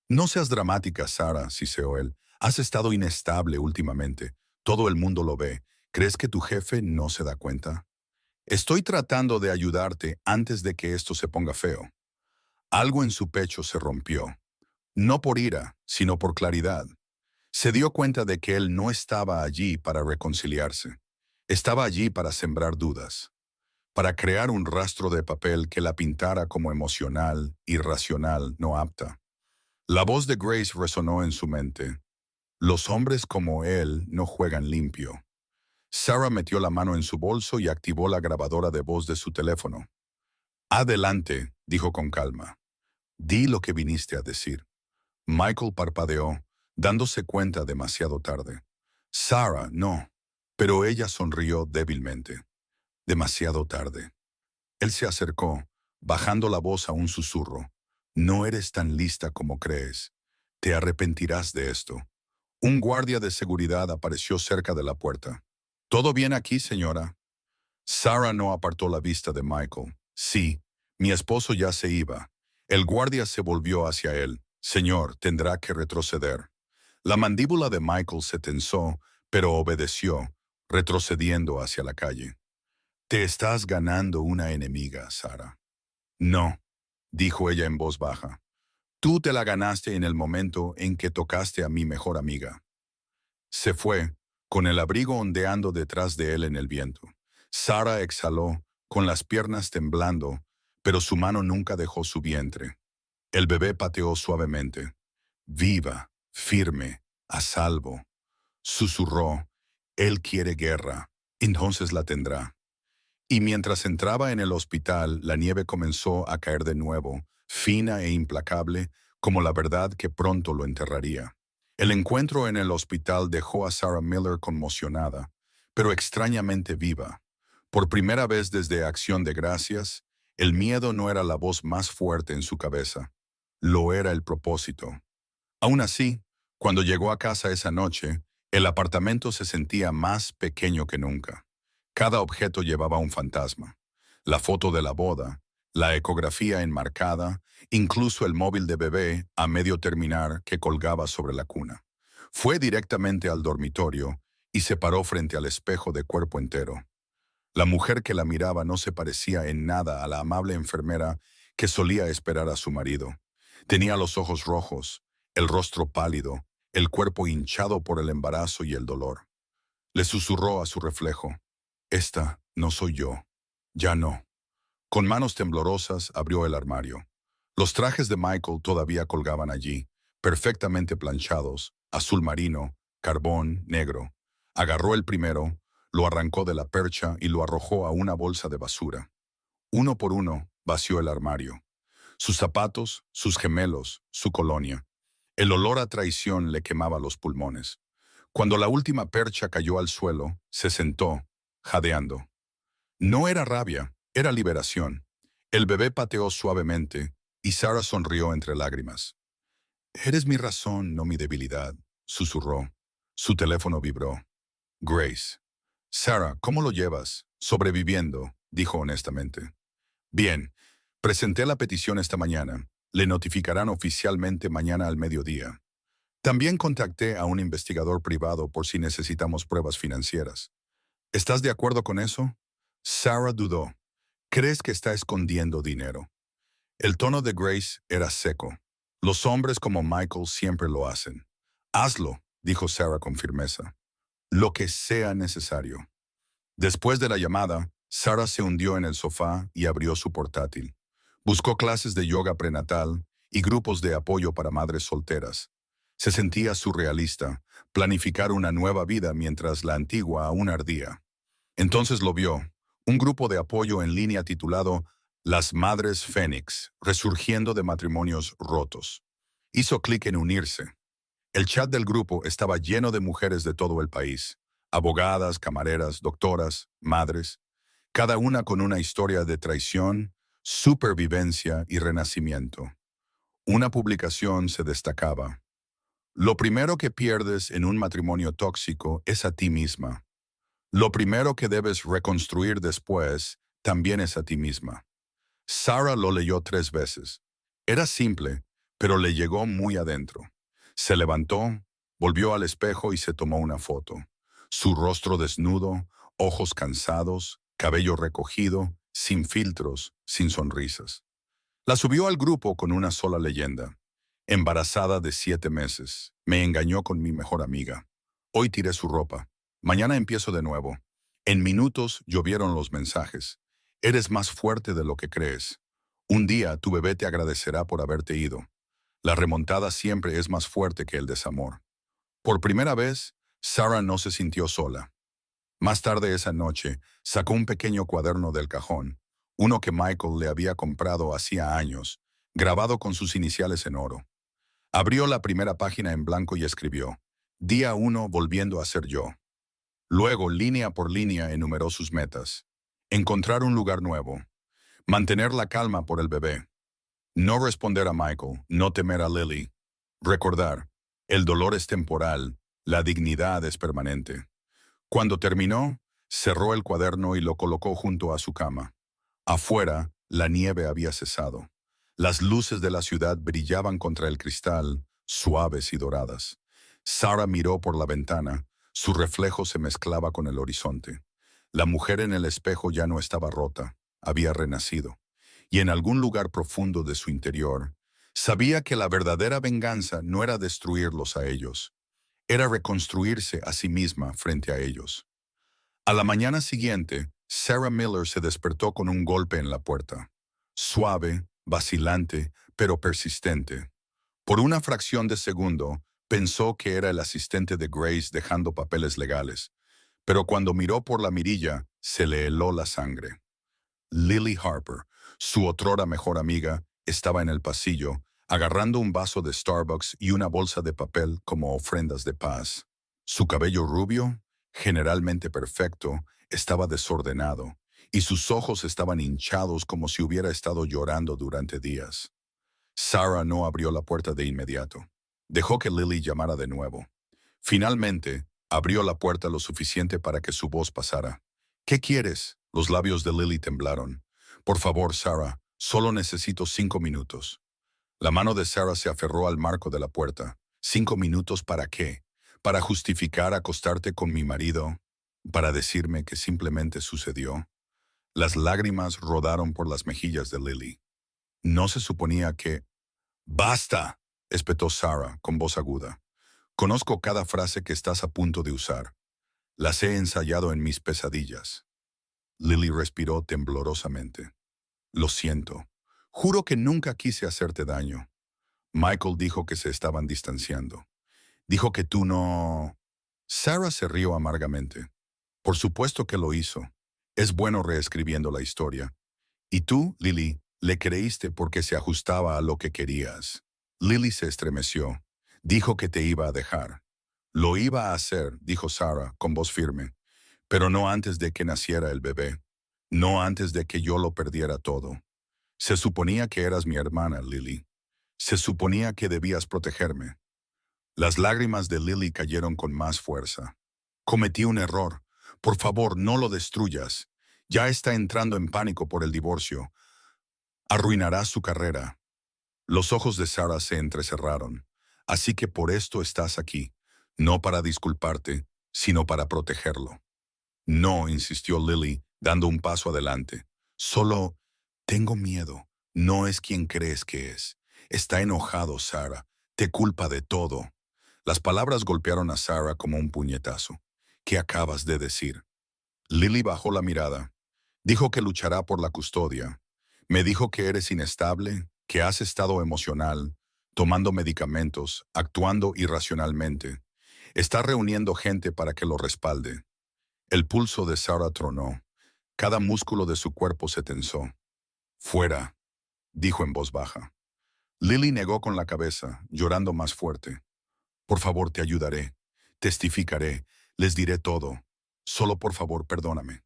No seas dramática, Sarah, siseó él. Has estado inestable últimamente. Todo el mundo lo ve. ¿Crees que tu jefe no se da cuenta? Estoy tratando de ayudarte antes de que esto se ponga feo. Algo en su pecho se rompió. No por ira, sino por claridad. Se dio cuenta de que él no estaba allí para reconciliarse. Estaba allí para sembrar dudas, para crear un rastro de papel que la pintara como emocional, irracional, no apta. La voz de Grace resonó en su mente. Los hombres como él no juegan limpio. Sarah metió la mano en su bolso y activó la grabadora de voz de su teléfono. Adelante, dijo con calma. Di lo que viniste a decir. Michael parpadeó, dándose cuenta demasiado tarde. Sarah, no. Pero ella sonrió débilmente. Demasiado tarde. Él se acercó, bajando la voz a un susurro. No eres tan lista como crees. Te arrepentirás de esto. Un guardia de seguridad apareció cerca de la puerta. ¿Todo bien aquí, señora? Sarah no apartó la vista de Michael. Sí, mi esposo ya se iba. El guardia se volvió hacia él. Señor, tendrá que retroceder. La mandíbula de Michael se tensó, pero obedeció, retrocediendo hacia la calle. Te estás ganando una enemiga, Sarah. No, dijo ella en voz baja. Tú te la ganaste en el momento en que tocaste a mi mejor amiga. Se fue, con el abrigo ondeando detrás de él en el viento. Sarah exhaló, con las piernas temblando, pero su mano nunca dejó su vientre. El bebé pateó suavemente. Viva, firme, a salvo. Susurró. Él quiere guerra, entonces la tendrá. Y mientras entraba en el hospital, la nieve comenzó a caer de nuevo, fina e implacable, como la verdad que pronto lo enterraría. El encuentro en el hospital dejó a Sarah Miller conmocionada, pero extrañamente viva. Por primera vez desde Acción de Gracias, el miedo no era la voz más fuerte en su cabeza. Lo era el propósito. Aún así, cuando llegó a casa esa noche, el apartamento se sentía más pequeño que nunca. Cada objeto llevaba un fantasma. La foto de la boda, la ecografía enmarcada, incluso el móvil de bebé a medio terminar que colgaba sobre la cuna. Fue directamente al dormitorio y se paró frente al espejo de cuerpo entero. La mujer que la miraba no se parecía en nada a la amable enfermera que solía esperar a su marido. Tenía los ojos rojos, el rostro pálido, el cuerpo hinchado por el embarazo y el dolor. Le susurró a su reflejo. Esta no soy yo. Ya no. Con manos temblorosas abrió el armario. Los trajes de Michael todavía colgaban allí, perfectamente planchados, azul marino, carbón, negro. Agarró el primero, lo arrancó de la percha y lo arrojó a una bolsa de basura. Uno por uno, vació el armario. Sus zapatos, sus gemelos, su colonia. El olor a traición le quemaba los pulmones. Cuando la última percha cayó al suelo, se sentó, jadeando. No era rabia, era liberación. El bebé pateó suavemente y Sarah sonrió entre lágrimas. Eres mi razón, no mi debilidad, susurró. Su teléfono vibró. Grace. Sarah, ¿cómo lo llevas? Sobreviviendo, dijo honestamente. Bien, presenté la petición esta mañana. Le notificarán oficialmente mañana al mediodía. También contacté a un investigador privado por si necesitamos pruebas financieras. ¿Estás de acuerdo con eso? Sarah dudó. ¿Crees que está escondiendo dinero? El tono de Grace era seco. Los hombres como Michael siempre lo hacen. Hazlo, dijo Sarah con firmeza. Lo que sea necesario. Después de la llamada, Sarah se hundió en el sofá y abrió su portátil. Buscó clases de yoga prenatal y grupos de apoyo para madres solteras. Se sentía surrealista, planificar una nueva vida mientras la antigua aún ardía. Entonces lo vio, un grupo de apoyo en línea titulado Las Madres Fénix, resurgiendo de matrimonios rotos. Hizo clic en unirse. El chat del grupo estaba lleno de mujeres de todo el país, abogadas, camareras, doctoras, madres, cada una con una historia de traición, supervivencia y renacimiento. Una publicación se destacaba. Lo primero que pierdes en un matrimonio tóxico es a ti misma. Lo primero que debes reconstruir después también es a ti misma. Sarah lo leyó 3 veces. Era simple, pero le llegó muy adentro. Se levantó, volvió al espejo y se tomó una foto. Su rostro desnudo, ojos cansados, cabello recogido, sin filtros, sin sonrisas. La subió al grupo con una sola leyenda. Embarazada de 7 meses. Me engañó con mi mejor amiga. Hoy tiré su ropa. Mañana empiezo de nuevo. En minutos llovieron los mensajes. Eres más fuerte de lo que crees. Un día tu bebé te agradecerá por haberte ido. La remontada siempre es más fuerte que el desamor. Por primera vez, Sarah no se sintió sola. Más tarde esa noche, sacó un pequeño cuaderno del cajón, uno que Michael le había comprado hacía años, grabado con sus iniciales en oro. Abrió la primera página en blanco y escribió, Día 1 volviendo a ser yo. Luego, línea por línea, enumeró sus metas. Encontrar un lugar nuevo. Mantener la calma por el bebé. No responder a Michael, no temer a Lily. Recordar, el dolor es temporal, la dignidad es permanente. Cuando terminó, cerró el cuaderno y lo colocó junto a su cama. Afuera, la nieve había cesado. Las luces de la ciudad brillaban contra el cristal, suaves y doradas. Sarah miró por la ventana, su reflejo se mezclaba con el horizonte. La mujer en el espejo ya no estaba rota, había renacido. Y en algún lugar profundo de su interior, sabía que la verdadera venganza no era destruirlos a ellos, era reconstruirse a sí misma frente a ellos. A la mañana siguiente, Sarah Miller se despertó con un golpe en la puerta. Suave, vacilante, pero persistente. Por una fracción de segundo, pensó que era el asistente de Grace dejando papeles legales, pero cuando miró por la mirilla, se le heló la sangre. Lily Harper, su otrora mejor amiga, estaba en el pasillo, agarrando un vaso de Starbucks y una bolsa de papel como ofrendas de paz. Su cabello rubio, generalmente perfecto, estaba desordenado, y sus ojos estaban hinchados como si hubiera estado llorando durante días. Sarah no abrió la puerta de inmediato. Dejó que Lily llamara de nuevo. Finalmente, abrió la puerta lo suficiente para que su voz pasara. ¿Qué quieres? Los labios de Lily temblaron. Por favor, Sarah, solo necesito 5 minutos. La mano de Sarah se aferró al marco de la puerta. ¿5 minutos para qué? ¿Para justificar acostarte con mi marido? ¿Para decirme que simplemente sucedió? Las lágrimas rodaron por las mejillas de Lily. No se suponía que... ¡Basta!, espetó Sarah con voz aguda. Conozco cada frase que estás a punto de usar. Las he ensayado en mis pesadillas. Lily respiró temblorosamente. Lo siento. Juro que nunca quise hacerte daño. Michael dijo que se estaban distanciando. Dijo que tú no... Sarah se rió amargamente. Por supuesto que lo hizo. Es bueno reescribiendo la historia. Y tú, Lily, le creíste porque se ajustaba a lo que querías. Lily se estremeció. Dijo que te iba a dejar. Lo iba a hacer, dijo Sarah con voz firme, pero no antes de que naciera el bebé. No antes de que yo lo perdiera todo. Se suponía que eras mi hermana, Lily. Se suponía que debías protegerme. Las lágrimas de Lily cayeron con más fuerza. Cometí un error. Por favor, no lo destruyas. Ya está entrando en pánico por el divorcio. Arruinará su carrera. Los ojos de Sarah se entrecerraron. Así que por esto estás aquí. No para disculparte, sino para protegerlo. No, insistió Lily, dando un paso adelante. Solo tengo miedo. No es quien crees que es. Está enojado, Sarah. Te culpa de todo. Las palabras golpearon a Sarah como un puñetazo. ¿Qué acabas de decir? Lily bajó la mirada. Dijo que luchará por la custodia. Me dijo que eres inestable, que has estado emocional, tomando medicamentos, actuando irracionalmente. Está reuniendo gente para que lo respalde. El pulso de Sarah tronó. Cada músculo de su cuerpo se tensó. Fuera, dijo en voz baja. Lily negó con la cabeza, llorando más fuerte. Por favor, te ayudaré. Testificaré. Les diré todo. Solo por favor, perdóname.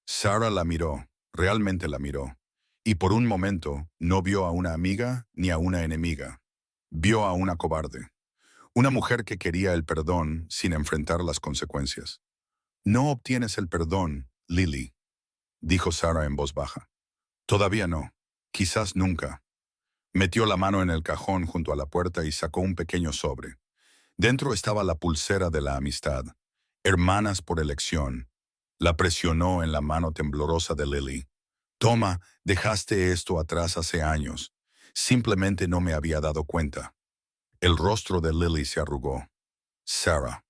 Sarah la miró, realmente la miró. Y por un momento no vio a una amiga ni a una enemiga. Vio a una cobarde. Una mujer que quería el perdón sin enfrentar las consecuencias. No obtienes el perdón, Lily, dijo Sarah en voz baja. Todavía no. Quizás nunca. Metió la mano en el cajón junto a la puerta y sacó un pequeño sobre. Dentro estaba la pulsera de la amistad. Hermanas por elección. La presionó en la mano temblorosa de Lily. Toma, dejaste esto atrás hace años. Simplemente no me había dado cuenta. El rostro de Lily se arrugó. Sarah.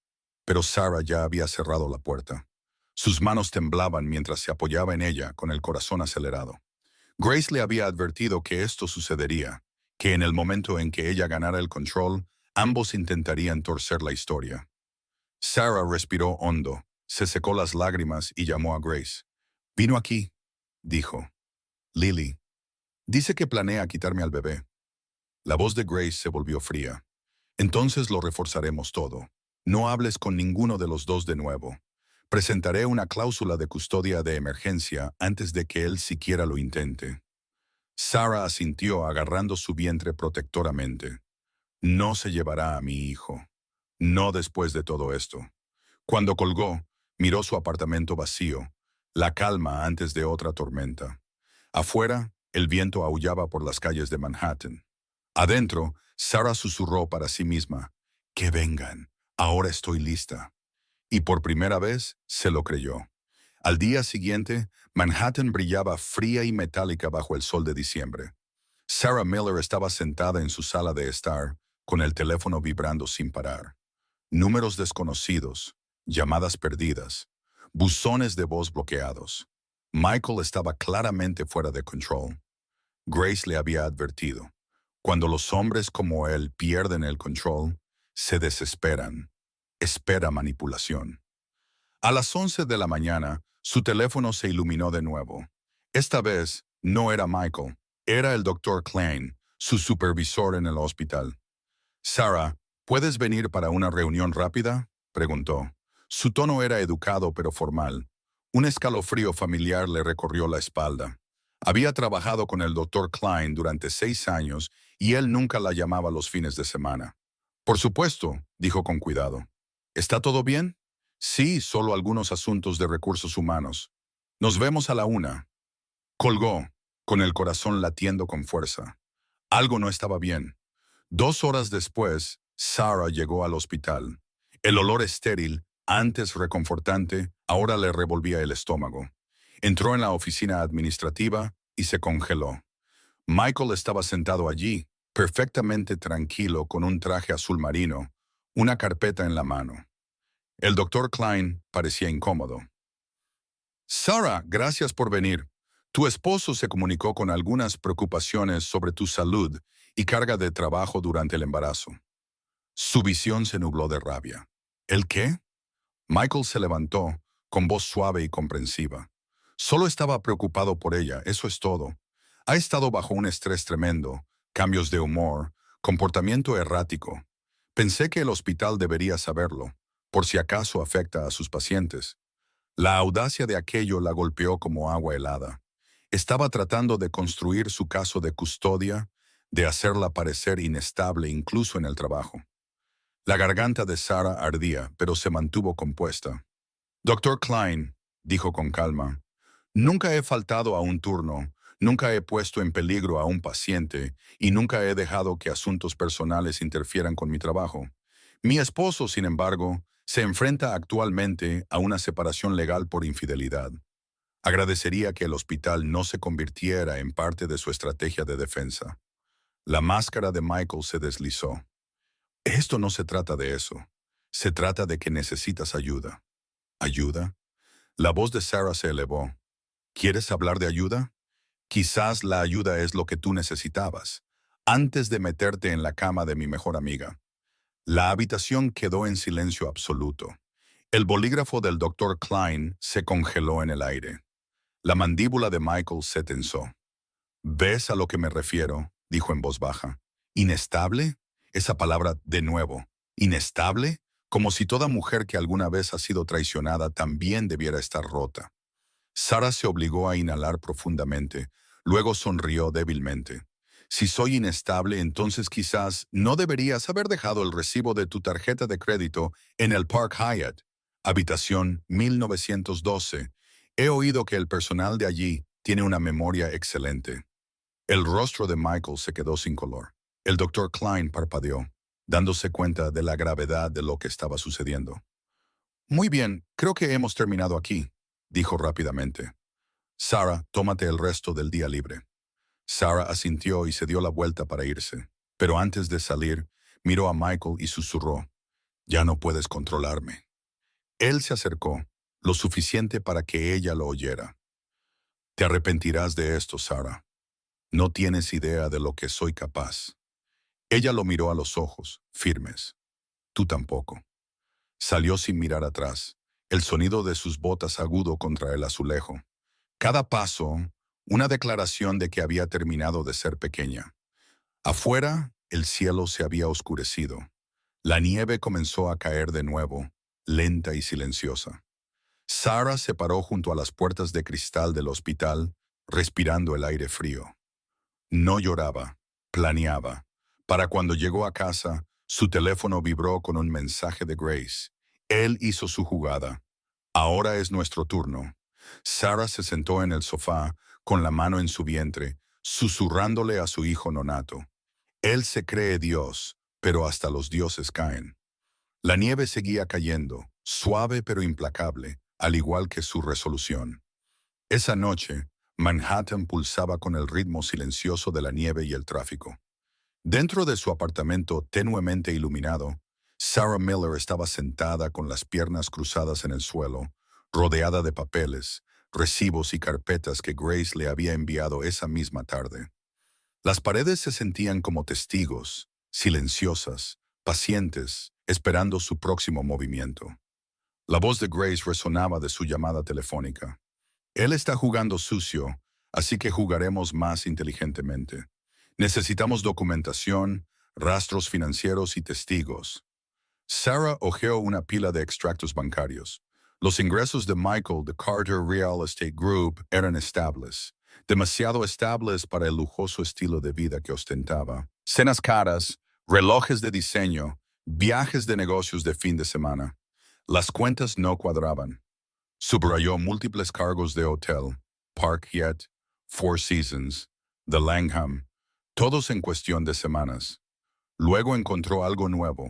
Pero Sarah ya había cerrado la puerta. Sus manos temblaban mientras se apoyaba en ella con el corazón acelerado. Grace le había advertido que esto sucedería, que en el momento en que ella ganara el control, ambos intentarían torcer la historia. Sarah respiró hondo, se secó las lágrimas y llamó a Grace. Vino aquí, dijo. Lily. Dice que planea quitarme al bebé. La voz de Grace se volvió fría. Entonces lo reforzaremos todo. No hables con ninguno de los dos de nuevo. Presentaré una cláusula de custodia de emergencia antes de que él siquiera lo intente. Sarah asintió agarrando su vientre protectoramente. No se llevará a mi hijo. No después de todo esto. Cuando colgó, miró su apartamento vacío, la calma antes de otra tormenta. Afuera, el viento aullaba por las calles de Manhattan. Adentro, Sarah susurró para sí misma, «Que vengan, ahora estoy lista». Y por primera vez, se lo creyó. Al día siguiente, Manhattan brillaba fría y metálica bajo el sol de diciembre. Sarah Miller estaba sentada en su sala de estar, con el teléfono vibrando sin parar. Números desconocidos, llamadas perdidas, buzones de voz bloqueados. Michael estaba claramente fuera de control. Grace le había advertido. Cuando los hombres como él pierden el control, se desesperan. Espera manipulación. A las 11 de la mañana, su teléfono se iluminó de nuevo. Esta vez, no era Michael, era el Dr. Klein, su supervisor en el hospital. «Sarah, ¿puedes venir para una reunión rápida?», preguntó. Su tono era educado pero formal. Un escalofrío familiar le recorrió la espalda. Había trabajado con el Dr. Klein durante 6 años y él nunca la llamaba los fines de semana. «Por supuesto», dijo con cuidado. «¿Está todo bien?» «Sí, solo algunos asuntos de recursos humanos. Nos vemos a la 1». Colgó, con el corazón latiendo con fuerza. Algo no estaba bien. 2 horas después, Sarah llegó al hospital. El olor estéril, antes reconfortante, ahora le revolvía el estómago. Entró en la oficina administrativa y se congeló. Michael estaba sentado allí, perfectamente tranquilo con un traje azul marino, una carpeta en la mano. El Dr. Klein parecía incómodo. «Sarah, gracias por venir. Tu esposo se comunicó con algunas preocupaciones sobre tu salud y carga de trabajo durante el embarazo». Su visión se nubló de rabia. ¿El qué? Michael se levantó, con voz suave y comprensiva. Solo estaba preocupado por ella, eso es todo. Ha estado bajo un estrés tremendo, cambios de humor, comportamiento errático. Pensé que el hospital debería saberlo, por si acaso afecta a sus pacientes. La audacia de aquello la golpeó como agua helada. Estaba tratando de construir su caso de custodia, de hacerla parecer inestable incluso en el trabajo. La garganta de Sarah ardía, pero se mantuvo compuesta. «Dr. Klein», dijo con calma, «nunca he faltado a un turno, nunca he puesto en peligro a un paciente y nunca he dejado que asuntos personales interfieran con mi trabajo. Mi esposo, sin embargo, se enfrenta actualmente a una separación legal por infidelidad. Agradecería que el hospital no se convirtiera en parte de su estrategia de defensa». La máscara de Michael se deslizó. «Esto no se trata de eso. Se trata de que necesitas ayuda». «¿Ayuda?». La voz de Sarah se elevó. «¿Quieres hablar de ayuda? Quizás la ayuda es lo que tú necesitabas, antes de meterte en la cama de mi mejor amiga». La habitación quedó en silencio absoluto. El bolígrafo del Dr. Klein se congeló en el aire. La mandíbula de Michael se tensó. «¿Ves a lo que me refiero?», dijo en voz baja. ¿Inestable? Esa palabra de nuevo. ¿Inestable? Como si toda mujer que alguna vez ha sido traicionada también debiera estar rota. Sara se obligó a inhalar profundamente, luego sonrió débilmente. Si soy inestable, entonces quizás no deberías haber dejado el recibo de tu tarjeta de crédito en el Park Hyatt, habitación 1912. He oído que el personal de allí tiene una memoria excelente. El rostro de Michael se quedó sin color. El doctor Klein parpadeó, dándose cuenta de la gravedad de lo que estaba sucediendo. Muy bien, creo que hemos terminado aquí, dijo rápidamente. Sara, tómate el resto del día libre. Sara asintió y se dio la vuelta para irse, pero antes de salir, miró a Michael y susurró, «Ya no puedes controlarme». Él se acercó, lo suficiente para que ella lo oyera. «Te arrepentirás de esto, Sara. No tienes idea de lo que soy capaz». Ella lo miró a los ojos, firmes. «Tú tampoco». Salió sin mirar atrás, el sonido de sus botas agudo contra el azulejo. Cada paso, una declaración de que había terminado de ser pequeña. Afuera, el cielo se había oscurecido. La nieve comenzó a caer de nuevo, lenta y silenciosa. Sara se paró junto a las puertas de cristal del hospital, respirando el aire frío. No lloraba, planeaba. Para cuando llegó a casa, su teléfono vibró con un mensaje de Grace. Él hizo su jugada. Ahora es nuestro turno. Sara se sentó en el sofá, con la mano en su vientre, susurrándole a su hijo nonato. Él se cree Dios, pero hasta los dioses caen. La nieve seguía cayendo, suave pero implacable, al igual que su resolución. Esa noche, Manhattan pulsaba con el ritmo silencioso de la nieve y el tráfico. Dentro de su apartamento tenuemente iluminado, Sarah Miller estaba sentada con las piernas cruzadas en el suelo, rodeada de papeles, recibos y carpetas que Grace le había enviado esa misma tarde. Las paredes se sentían como testigos, silenciosas, pacientes, esperando su próximo movimiento. La voz de Grace resonaba de su llamada telefónica. Él está jugando sucio, así que jugaremos más inteligentemente. Necesitamos documentación, rastros financieros y testigos. Sarah hojeó una pila de extractos bancarios. Los ingresos de Michael de Carter Real Estate Group eran estables, demasiado estables para el lujoso estilo de vida que ostentaba. Cenas caras, relojes de diseño, viajes de negocios de fin de semana. Las cuentas no cuadraban. Subrayó múltiples cargos de hotel, Park Hyatt, Four Seasons, The Langham, todos en cuestión de semanas. Luego encontró algo nuevo.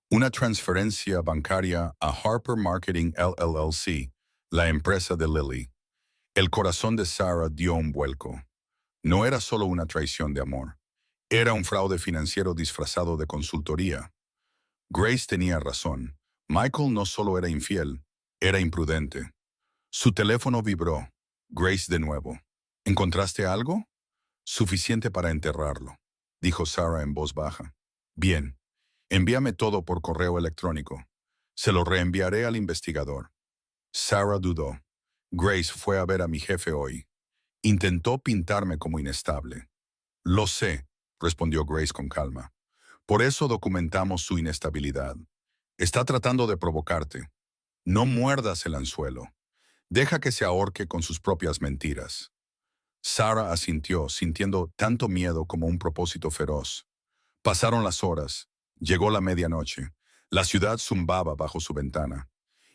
Una transferencia bancaria a Harper Marketing LLC, la empresa de Lily. El corazón de Sarah dio un vuelco. No era solo una traición de amor. Era un fraude financiero disfrazado de consultoría. Grace tenía razón. Michael no solo era infiel, era imprudente. Su teléfono vibró. Grace de nuevo. ¿Encontraste algo? Suficiente para enterrarlo, dijo Sarah en voz baja. Bien. Envíame todo por correo electrónico. Se lo reenviaré al investigador. Sarah dudó. Grace fue a ver a mi jefe hoy. Intentó pintarme como inestable. Lo sé, respondió Grace con calma. Por eso documentamos su inestabilidad. Está tratando de provocarte. No muerdas el anzuelo. Deja que se ahorque con sus propias mentiras. Sarah asintió, sintiendo tanto miedo como un propósito feroz. Pasaron las horas. Llegó la medianoche. La ciudad zumbaba bajo su ventana.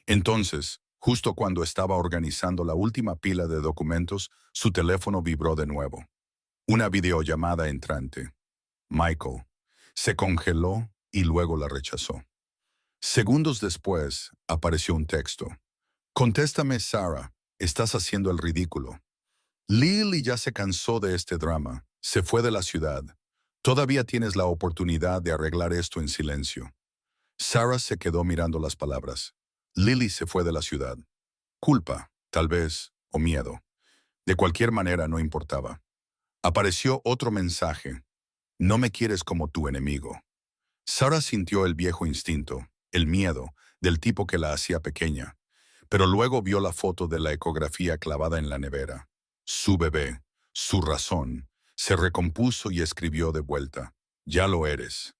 Entonces, justo cuando estaba organizando la última pila de documentos, su teléfono vibró de nuevo. Una videollamada entrante. Michael. Se congeló y luego la rechazó. Segundos después, apareció un texto. Contéstame, Sarah. Estás haciendo el ridículo. Lily ya se cansó de este drama. Se fue de la ciudad. Todavía tienes la oportunidad de arreglar esto en silencio. Sarah se quedó mirando las palabras. Lily se fue de la ciudad. Culpa, tal vez, o miedo. De cualquier manera no importaba. Apareció otro mensaje. No me quieres como tu enemigo. Sarah sintió el viejo instinto, el miedo, del tipo que la hacía pequeña. Pero luego vio la foto de la ecografía clavada en la nevera. Su bebé, su razón, se recompuso y escribió de vuelta. Ya lo eres.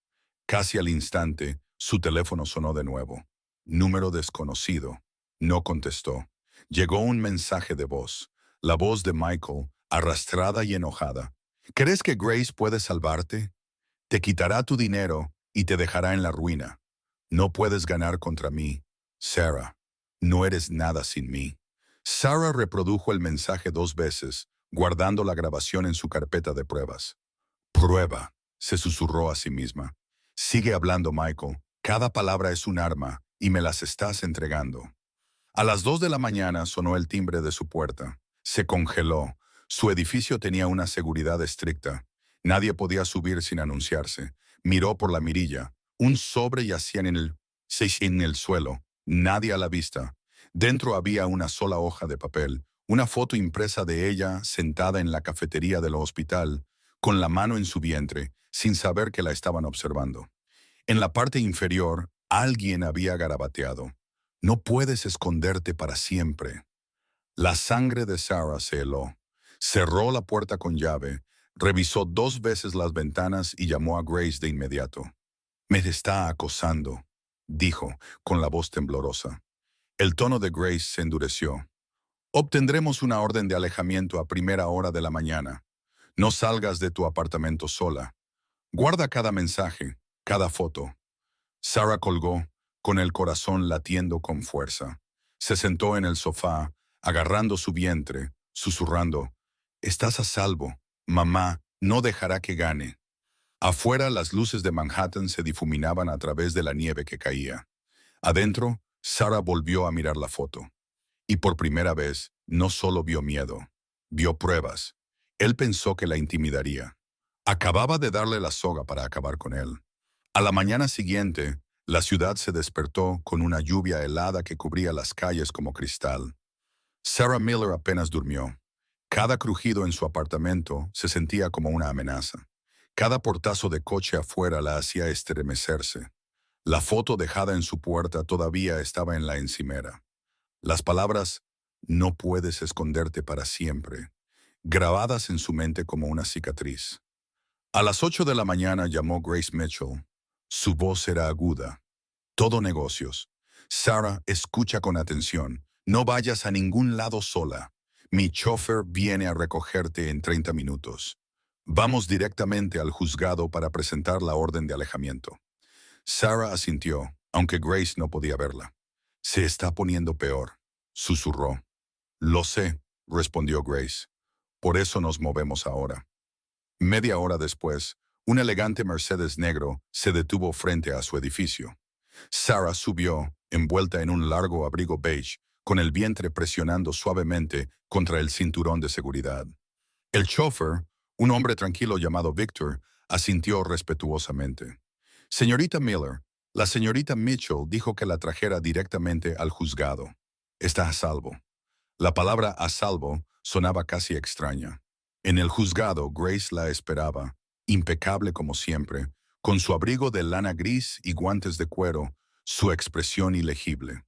Casi al instante, su teléfono sonó de nuevo. Número desconocido. No contestó. Llegó un mensaje de voz. La voz de Michael, arrastrada y enojada. ¿Crees que Grace puede salvarte? Te quitará tu dinero y te dejará en la ruina. No puedes ganar contra mí. Sarah, no eres nada sin mí. Sarah reprodujo el mensaje 2 veces, guardando la grabación en su carpeta de pruebas. Prueba, se susurró a sí misma. Sigue hablando, Michael. Cada palabra es un arma y me las estás entregando. A las 2 de la mañana sonó el timbre de su puerta. Se congeló. Su edificio tenía una seguridad estricta. Nadie podía subir sin anunciarse. Miró por la mirilla. Un sobre yacía en el suelo. Nadie a la vista. Dentro había una sola hoja de papel, una foto impresa de ella sentada en la cafetería del hospital, con la mano en su vientre, sin saber que la estaban observando. En la parte inferior, alguien había garabateado. No puedes esconderte para siempre. La sangre de Sarah se heló. Cerró la puerta con llave, revisó 2 veces las ventanas y llamó a Grace de inmediato. Me está acosando, dijo, con la voz temblorosa. El tono de Grace se endureció. Obtendremos una orden de alejamiento a primera hora de la mañana. No salgas de tu apartamento sola. Guarda cada mensaje, cada foto. Sarah colgó, con el corazón latiendo con fuerza. Se sentó en el sofá, agarrando su vientre, susurrando, «Estás a salvo. Mamá no dejará que gane». Afuera las luces de Manhattan se difuminaban a través de la nieve que caía. Adentro, Sarah volvió a mirar la foto. Y por primera vez, no solo vio miedo, vio pruebas. Él pensó que la intimidaría. Acababa de darle la soga para acabar con él. A la mañana siguiente, la ciudad se despertó con una lluvia helada que cubría las calles como cristal. Sarah Miller apenas durmió. Cada crujido en su apartamento se sentía como una amenaza. Cada portazo de coche afuera la hacía estremecerse. La foto dejada en su puerta todavía estaba en la encimera. Las palabras «no puedes esconderte para siempre», grabadas en su mente como una cicatriz. A las 8 de la mañana llamó Grace Mitchell. Su voz era aguda. «Todo negocios. Sarah, escucha con atención. No vayas a ningún lado sola. Mi chofer viene a recogerte en 30 minutos. Vamos directamente al juzgado para presentar la orden de alejamiento». Sarah asintió, aunque Grace no podía verla. «Se está poniendo peor», susurró. «Lo sé», respondió Grace. «Por eso nos movemos ahora». Media hora después, un elegante Mercedes negro se detuvo frente a su edificio. Sarah subió, envuelta en un largo abrigo beige, con el vientre presionando suavemente contra el cinturón de seguridad. El chofer, un hombre tranquilo llamado Victor, asintió respetuosamente. «Señorita Miller, la señorita Mitchell dijo que la trajera directamente al juzgado. Está a salvo». La palabra «a salvo» sonaba casi extraña. En el juzgado, Grace la esperaba, impecable como siempre, con su abrigo de lana gris y guantes de cuero, su expresión ilegible.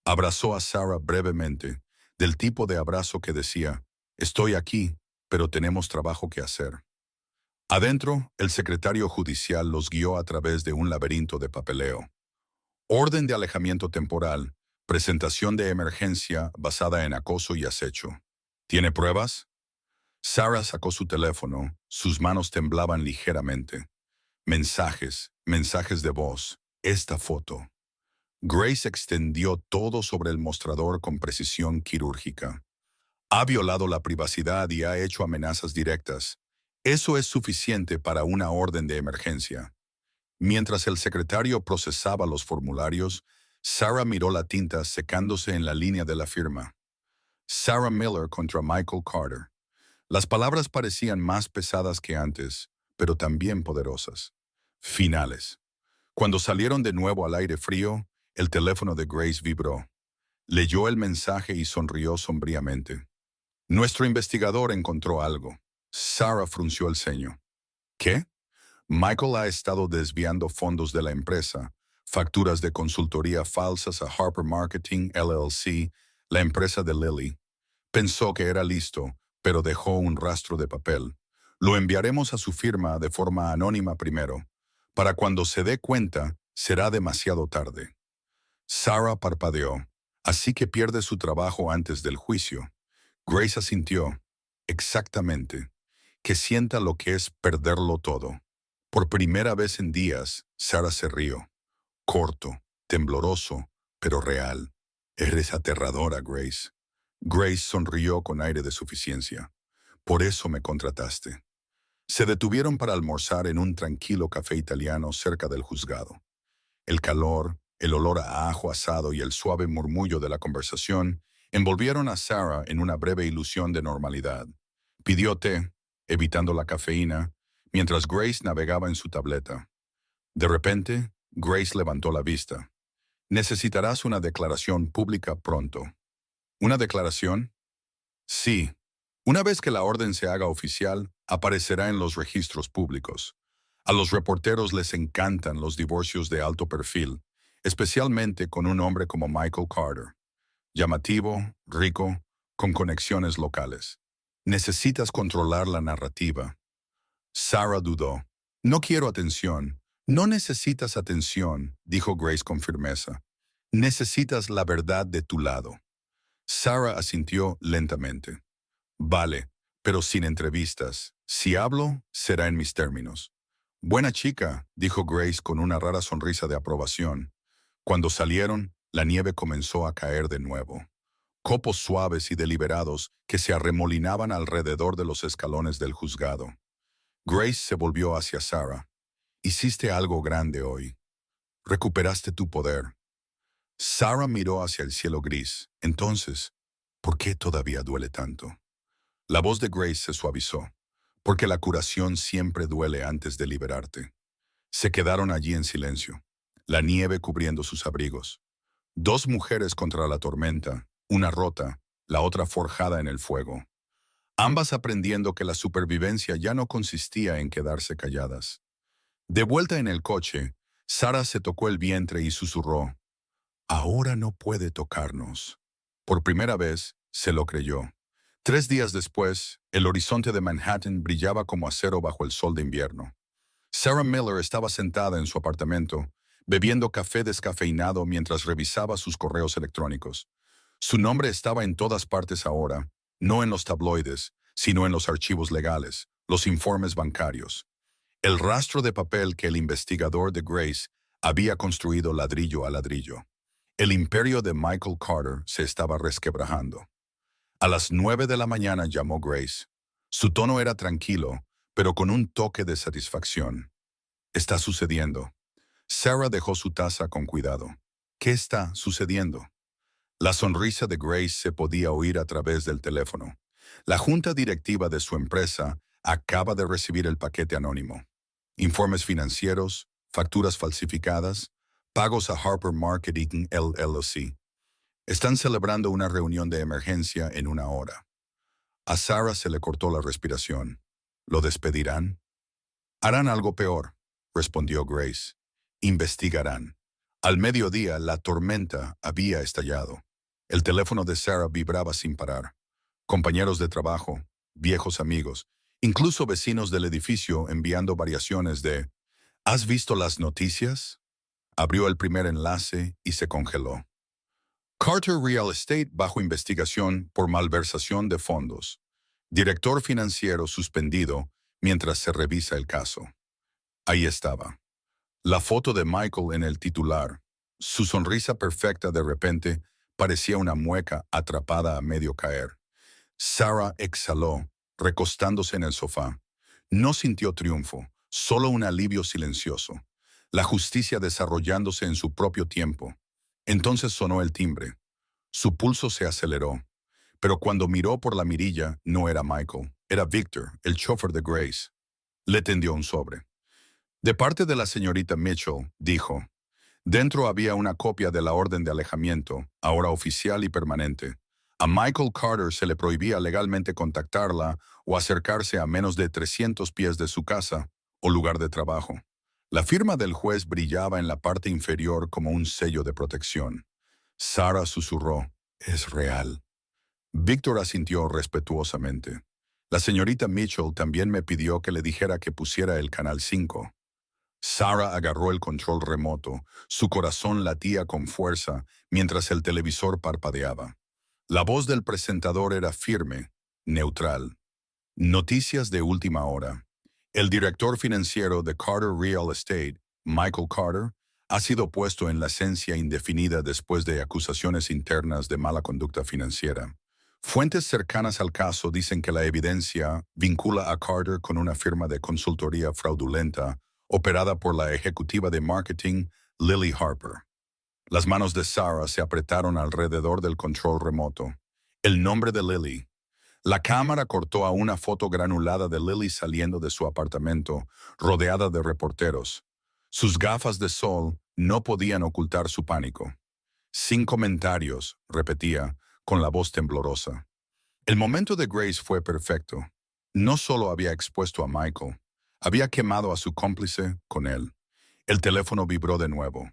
Abrazó a Sarah brevemente, del tipo de abrazo que decía, «Estoy aquí, pero tenemos trabajo que hacer». Adentro, el secretario judicial los guió a través de un laberinto de papeleo. Orden de alejamiento temporal, presentación de emergencia basada en acoso y acecho. ¿Tiene pruebas? Sarah sacó su teléfono, sus manos temblaban ligeramente. Mensajes, mensajes de voz, esta foto. Grace extendió todo sobre el mostrador con precisión quirúrgica. Ha violado la privacidad y ha hecho amenazas directas. Eso es suficiente para una orden de emergencia. Mientras el secretario procesaba los formularios, Sarah miró la tinta secándose en la línea de la firma. Sarah Miller contra Michael Carter. Las palabras parecían más pesadas que antes, pero también poderosas. Finales. Cuando salieron de nuevo al aire frío, el teléfono de Grace vibró. Leyó el mensaje y sonrió sombríamente. Nuestro investigador encontró algo. Sarah frunció el ceño. ¿Qué? Michael ha estado desviando fondos de la empresa, facturas de consultoría falsas a Harper Marketing LLC, la empresa de Lily. Pensó que era listo, pero dejó un rastro de papel. Lo enviaremos a su firma de forma anónima primero. Para cuando se dé cuenta, será demasiado tarde. Sarah parpadeó. Así que pierde su trabajo antes del juicio. Grace asintió. Exactamente. Que sienta lo que es perderlo todo. Por primera vez en días, Sarah se rió. Corto, tembloroso, pero real. Eres aterradora, Grace. Grace sonrió con aire de suficiencia. Por eso me contrataste. Se detuvieron para almorzar en un tranquilo café italiano cerca del juzgado. El calor, el olor a ajo asado y el suave murmullo de la conversación envolvieron a Sarah en una breve ilusión de normalidad. Pidió té, evitando la cafeína, mientras Grace navegaba en su tableta. De repente, Grace levantó la vista. Necesitarás una declaración pública pronto. ¿Una declaración? Sí. Una vez que la orden se haga oficial, aparecerá en los registros públicos. A los reporteros les encantan los divorcios de alto perfil, especialmente con un hombre como Michael Carter. Llamativo, rico, con conexiones locales. Necesitas controlar la narrativa. Sarah dudó. No quiero atención. No necesitas atención, dijo Grace con firmeza. Necesitas la verdad de tu lado. Sarah asintió lentamente. Vale, pero sin entrevistas. Si hablo, será en mis términos. Buena chica, dijo Grace con una rara sonrisa de aprobación. Cuando salieron, la nieve comenzó a caer de nuevo. Copos suaves y deliberados que se arremolinaban alrededor de los escalones del juzgado. Grace se volvió hacia Sarah. Hiciste algo grande hoy. Recuperaste tu poder. Sarah miró hacia el cielo gris. Entonces, ¿por qué todavía duele tanto? La voz de Grace se suavizó. Porque la curación siempre duele antes de liberarte. Se quedaron allí en silencio, la nieve cubriendo sus abrigos. Dos mujeres contra la tormenta, una rota, la otra forjada en el fuego. Ambas aprendiendo que la supervivencia ya no consistía en quedarse calladas. De vuelta en el coche, Sarah se tocó el vientre y susurró, «Ahora no puede tocarnos». Por primera vez, se lo creyó. 3 días después, el horizonte de Manhattan brillaba como acero bajo el sol de invierno. Sarah Miller estaba sentada en su apartamento, bebiendo café descafeinado mientras revisaba sus correos electrónicos. Su nombre estaba en todas partes ahora, no en los tabloides, sino en los archivos legales, los informes bancarios. El rastro de papel que el investigador de Grace había construido ladrillo a ladrillo. El imperio de Michael Carter se estaba resquebrajando. A las 9 de la mañana llamó Grace. Su tono era tranquilo, pero con un toque de satisfacción. «Está sucediendo». Sarah dejó su taza con cuidado. «¿Qué está sucediendo?» La sonrisa de Grace se podía oír a través del teléfono. La junta directiva de su empresa acaba de recibir el paquete anónimo. Informes financieros, facturas falsificadas, pagos a Harper Marketing LLC. Están celebrando una reunión de emergencia en 1 hora. A Sarah se le cortó la respiración. ¿Lo despedirán? Harán algo peor, respondió Grace. Investigarán. Al mediodía, la tormenta había estallado. El teléfono de Sarah vibraba sin parar. Compañeros de trabajo, viejos amigos, incluso vecinos del edificio enviando variaciones de «¿Has visto las noticias?». Abrió el primer enlace y se congeló. Carter Real Estate bajo investigación por malversación de fondos. Director financiero suspendido mientras se revisa el caso. Ahí estaba. La foto de Michael en el titular. Su sonrisa perfecta de repente parecía una mueca atrapada a medio caer. Sarah exhaló, recostándose en el sofá. No sintió triunfo, solo un alivio silencioso. La justicia desarrollándose en su propio tiempo. Entonces sonó el timbre. Su pulso se aceleró. Pero cuando miró por la mirilla, no era Michael, era Victor, el chofer de Grace. Le tendió un sobre. De parte de la señorita Mitchell, dijo. Dentro había una copia de la orden de alejamiento, ahora oficial y permanente. A Michael Carter se le prohibía legalmente contactarla o acercarse a menos de 300 pies de su casa o lugar de trabajo. La firma del juez brillaba en la parte inferior como un sello de protección. Sarah susurró, «Es real». Víctor asintió respetuosamente. La señorita Mitchell también me pidió que le dijera que pusiera el canal 5. Sarah agarró el control remoto. Su corazón latía con fuerza mientras el televisor parpadeaba. La voz del presentador era firme, neutral. Noticias de última hora. El director financiero de Carter Real Estate, Michael Carter, ha sido puesto en licencia indefinida después de acusaciones internas de mala conducta financiera. Fuentes cercanas al caso dicen que la evidencia vincula a Carter con una firma de consultoría fraudulenta operada por la ejecutiva de marketing Lily Harper. Las manos de Sarah se apretaron alrededor del control remoto. El nombre de Lily. La cámara cortó a una foto granulada de Lily saliendo de su apartamento, rodeada de reporteros. Sus gafas de sol no podían ocultar su pánico. Sin comentarios, repetía, con la voz temblorosa. El momento de Grace fue perfecto. No solo había expuesto a Michael, había quemado a su cómplice con él. El teléfono vibró de nuevo.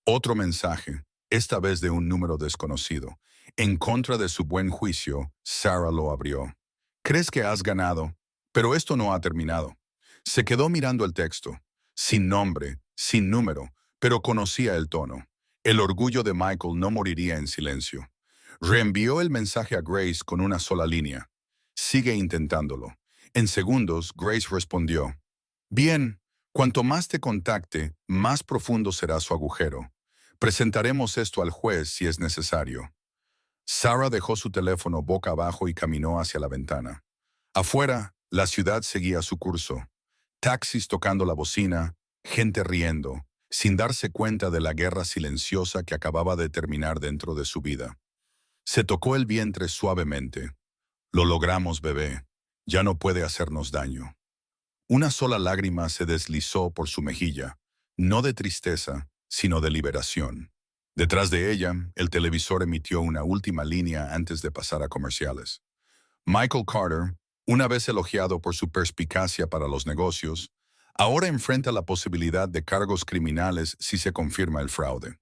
Otro mensaje, esta vez de un número desconocido. En contra de su buen juicio, Sarah lo abrió. «Crees que has ganado, pero esto no ha terminado». Se quedó mirando el texto, sin nombre, sin número, pero conocía el tono. El orgullo de Michael no moriría en silencio. Reenvió el mensaje a Grace con una sola línea. «Sigue intentándolo». En segundos, Grace respondió. «Bien, cuanto más te contacte, más profundo será su agujero. Presentaremos esto al juez si es necesario». Sarah dejó su teléfono boca abajo y caminó hacia la ventana. Afuera, la ciudad seguía su curso. Taxis tocando la bocina, gente riendo, sin darse cuenta de la guerra silenciosa que acababa de terminar dentro de su vida. Se tocó el vientre suavemente. «Lo logramos, bebé. Ya no puede hacernos daño». Una sola lágrima se deslizó por su mejilla, no de tristeza, sino de liberación. Detrás de ella, el televisor emitió una última línea antes de pasar a comerciales. Michael Carter, una vez elogiado por su perspicacia para los negocios, ahora enfrenta la posibilidad de cargos criminales si se confirma el fraude.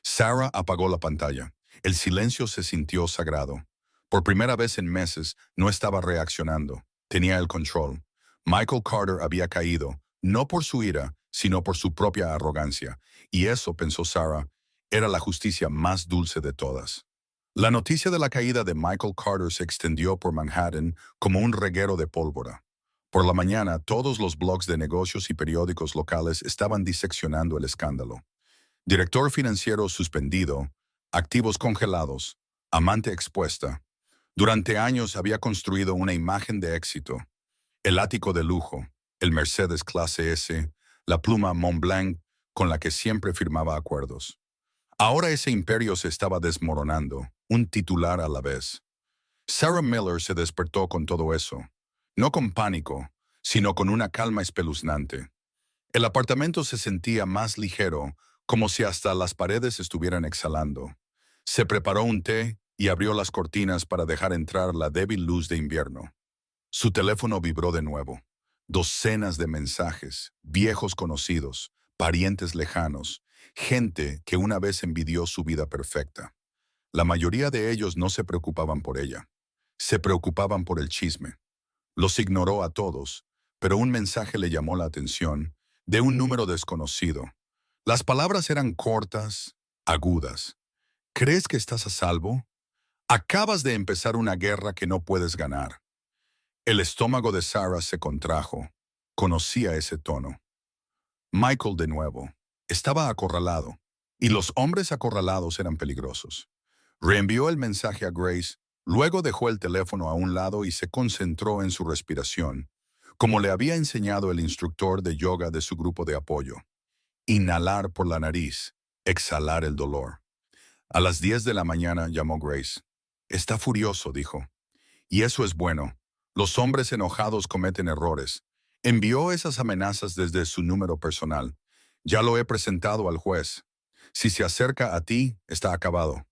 Sarah apagó la pantalla. El silencio se sintió sagrado. Por primera vez en meses, no estaba reaccionando. Tenía el control. Michael Carter había caído, no por su ira, sino por su propia arrogancia. Y eso, pensó Sarah, era la justicia más dulce de todas. La noticia de la caída de Michael Carter se extendió por Manhattan como un reguero de pólvora. Por la mañana, todos los blogs de negocios y periódicos locales estaban diseccionando el escándalo. Director financiero suspendido, activos congelados, amante expuesta. Durante años había construido una imagen de éxito. El ático de lujo, el Mercedes Clase S, la pluma Montblanc con la que siempre firmaba acuerdos. Ahora ese imperio se estaba desmoronando, un titular a la vez. Sarah Miller se despertó con todo eso, no con pánico, sino con una calma espeluznante. El apartamento se sentía más ligero, como si hasta las paredes estuvieran exhalando. Se preparó un té y abrió las cortinas para dejar entrar la débil luz de invierno. Su teléfono vibró de nuevo. Docenas de mensajes, viejos conocidos, parientes lejanos, gente que una vez envidió su vida perfecta. La mayoría de ellos no se preocupaban por ella. Se preocupaban por el chisme. Los ignoró a todos, pero un mensaje le llamó la atención, de un número desconocido. Las palabras eran cortas, agudas. «¿Crees que estás a salvo? Acabas de empezar una guerra que no puedes ganar». El estómago de Sarah se contrajo. Conocía ese tono. Michael de nuevo. Estaba acorralado, y los hombres acorralados eran peligrosos. Reenvió el mensaje a Grace, luego dejó el teléfono a un lado y se concentró en su respiración, como le había enseñado el instructor de yoga de su grupo de apoyo. Inhalar por la nariz, exhalar el dolor. A las 10 de la mañana llamó Grace. «Está furioso», dijo. «Y eso es bueno. Los hombres enojados cometen errores». Envió esas amenazas desde su número personal. «Ya lo he presentado al juez. Si se acerca a ti, está acabado».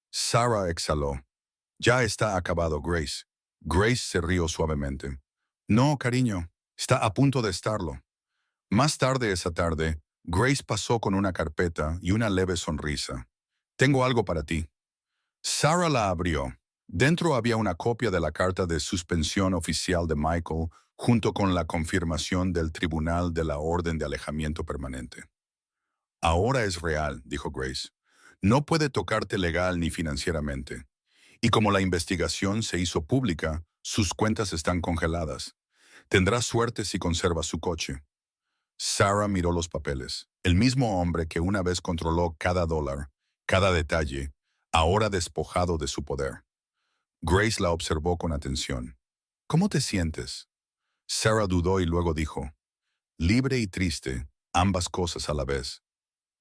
Sarah exhaló. «Ya está acabado, Grace». Grace se rió suavemente. «No, cariño, está a punto de estarlo». Más tarde esa tarde, Grace pasó con una carpeta y una leve sonrisa. «Tengo algo para ti». Sarah la abrió. Dentro había una copia de la carta de suspensión oficial de Michael, junto con la confirmación del tribunal de la orden de alejamiento permanente. Ahora es real, dijo Grace. No puede tocarte legal ni financieramente. Y como la investigación se hizo pública, sus cuentas están congeladas. Tendrá suerte si conserva su coche. Sarah miró los papeles. El mismo hombre que una vez controló cada dólar, cada detalle, ahora despojado de su poder. Grace la observó con atención. ¿Cómo te sientes? Sarah dudó y luego dijo, libre y triste, ambas cosas a la vez.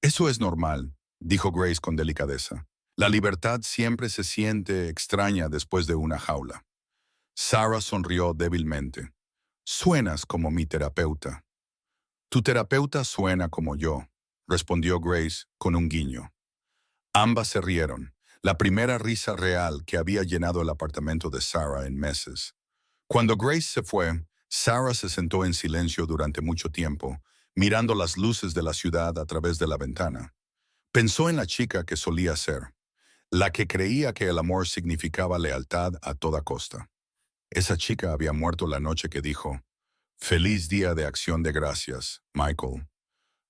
Eso es normal, dijo Grace con delicadeza. La libertad siempre se siente extraña después de una jaula. Sarah sonrió débilmente. Suenas como mi terapeuta. Tu terapeuta suena como yo, respondió Grace con un guiño. Ambas se rieron, la primera risa real que había llenado el apartamento de Sarah en meses. Cuando Grace se fue, Sarah se sentó en silencio durante mucho tiempo, mirando las luces de la ciudad a través de la ventana. Pensó en la chica que solía ser, la que creía que el amor significaba lealtad a toda costa. Esa chica había muerto la noche que dijo, «Feliz día de acción de gracias, Michael».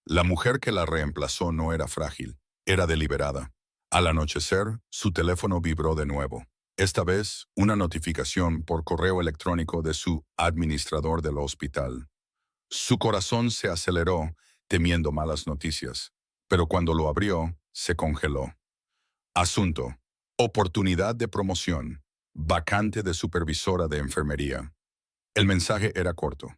La mujer que la reemplazó no era frágil, era deliberada. Al anochecer, su teléfono vibró de nuevo. Esta vez, una notificación por correo electrónico de su administrador del hospital. Su corazón se aceleró, temiendo malas noticias, pero cuando lo abrió, se congeló. Asunto: oportunidad de promoción, vacante de supervisora de enfermería. El mensaje era corto.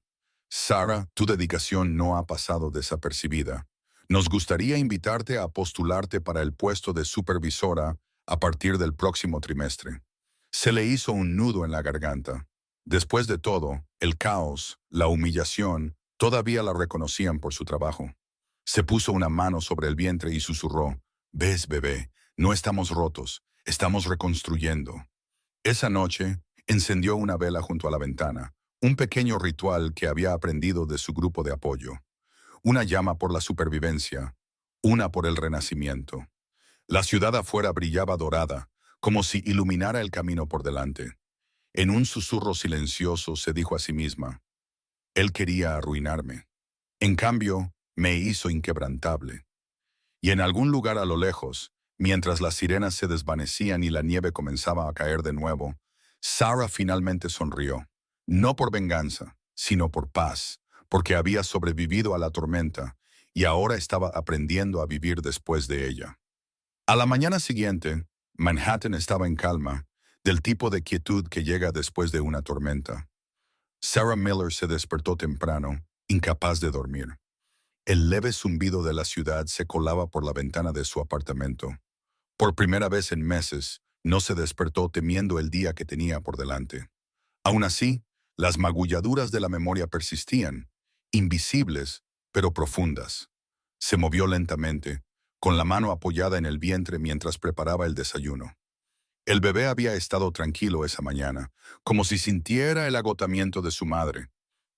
Sarah, tu dedicación no ha pasado desapercibida. Nos gustaría invitarte a postularte para el puesto de supervisora a partir del próximo trimestre. Se le hizo un nudo en la garganta. Después de todo, el caos, la humillación, todavía la reconocían por su trabajo. Se puso una mano sobre el vientre y susurró, «Ves, bebé, no estamos rotos, estamos reconstruyendo». Esa noche, encendió una vela junto a la ventana, un pequeño ritual que había aprendido de su grupo de apoyo. Una llama por la supervivencia, una por el renacimiento. La ciudad afuera brillaba dorada, como si iluminara el camino por delante. En un susurro silencioso se dijo a sí misma, «Él quería arruinarme. En cambio, me hizo inquebrantable». Y en algún lugar a lo lejos, mientras las sirenas se desvanecían y la nieve comenzaba a caer de nuevo, Sarah finalmente sonrió, no por venganza, sino por paz, porque había sobrevivido a la tormenta y ahora estaba aprendiendo a vivir después de ella. A la mañana siguiente, Manhattan estaba en calma, del tipo de quietud que llega después de una tormenta. Sarah Miller se despertó temprano, incapaz de dormir. El leve zumbido de la ciudad se colaba por la ventana de su apartamento. Por primera vez en meses, no se despertó temiendo el día que tenía por delante. Aún así, las magulladuras de la memoria persistían, invisibles, pero profundas. Se movió lentamente, con la mano apoyada en el vientre mientras preparaba el desayuno. El bebé había estado tranquilo esa mañana, como si sintiera el agotamiento de su madre.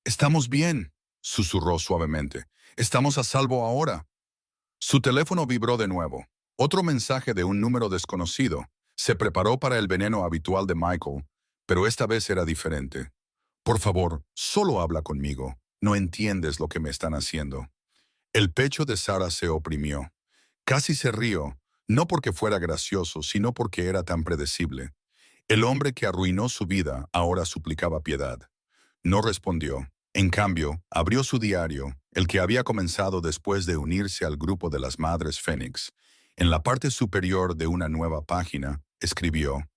«Estamos bien», susurró suavemente. «Estamos a salvo ahora». Su teléfono vibró de nuevo. Otro mensaje de un número desconocido. Se preparó para el veneno habitual de Michael, pero esta vez era diferente. «Por favor, solo habla conmigo. No entiendes lo que me están haciendo». El pecho de Sarah se oprimió. Casi se rió, no porque fuera gracioso, sino porque era tan predecible. El hombre que arruinó su vida ahora suplicaba piedad. No respondió. En cambio, abrió su diario, el que había comenzado después de unirse al grupo de las Madres Fénix. En la parte superior de una nueva página, escribió,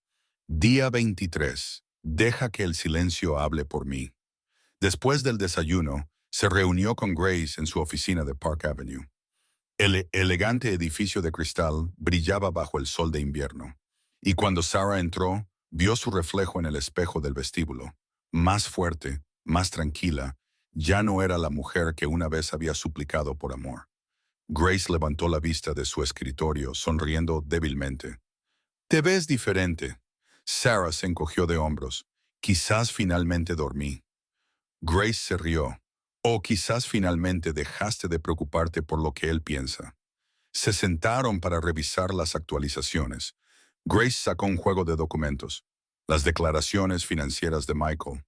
«Día 23. Deja que el silencio hable por mí». Después del desayuno, se reunió con Grace en su oficina de Park Avenue. El elegante edificio de cristal brillaba bajo el sol de invierno. Y cuando Sarah entró, vio su reflejo en el espejo del vestíbulo. Más fuerte, más tranquila, ya no era la mujer que una vez había suplicado por amor. Grace levantó la vista de su escritorio, sonriendo débilmente. «Te ves diferente». Sarah se encogió de hombros. «Quizás finalmente dormí». Grace se rió. «O quizás finalmente dejaste de preocuparte por lo que él piensa». Se sentaron para revisar las actualizaciones. Grace sacó un juego de documentos. Las declaraciones financieras de Michael.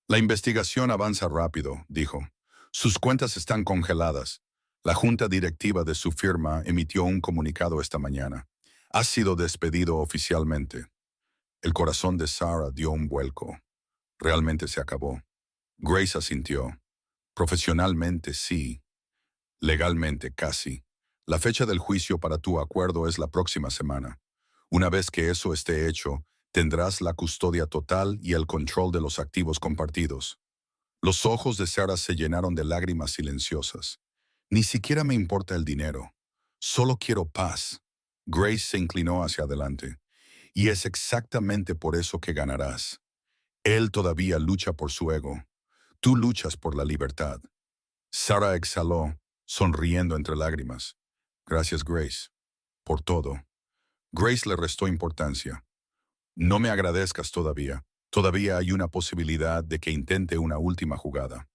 La investigación avanza rápido, dijo. Sus cuentas están congeladas. La junta directiva de su firma emitió un comunicado esta mañana. Ha sido despedido oficialmente. El corazón de Sarah dio un vuelco. Realmente se acabó. Grace asintió. Profesionalmente sí. Legalmente casi. La fecha del juicio para tu acuerdo es la próxima semana. Una vez que eso esté hecho, tendrás la custodia total y el control de los activos compartidos. Los ojos de Sarah se llenaron de lágrimas silenciosas. Ni siquiera me importa el dinero. Solo quiero paz. Grace se inclinó hacia adelante. Y es exactamente por eso que ganarás. Él todavía lucha por su ego. Tú luchas por la libertad. Sarah exhaló, sonriendo entre lágrimas. Gracias, Grace. Por todo. Grace le restó importancia. No me agradezcas todavía. Todavía hay una posibilidad de que intente una última jugada.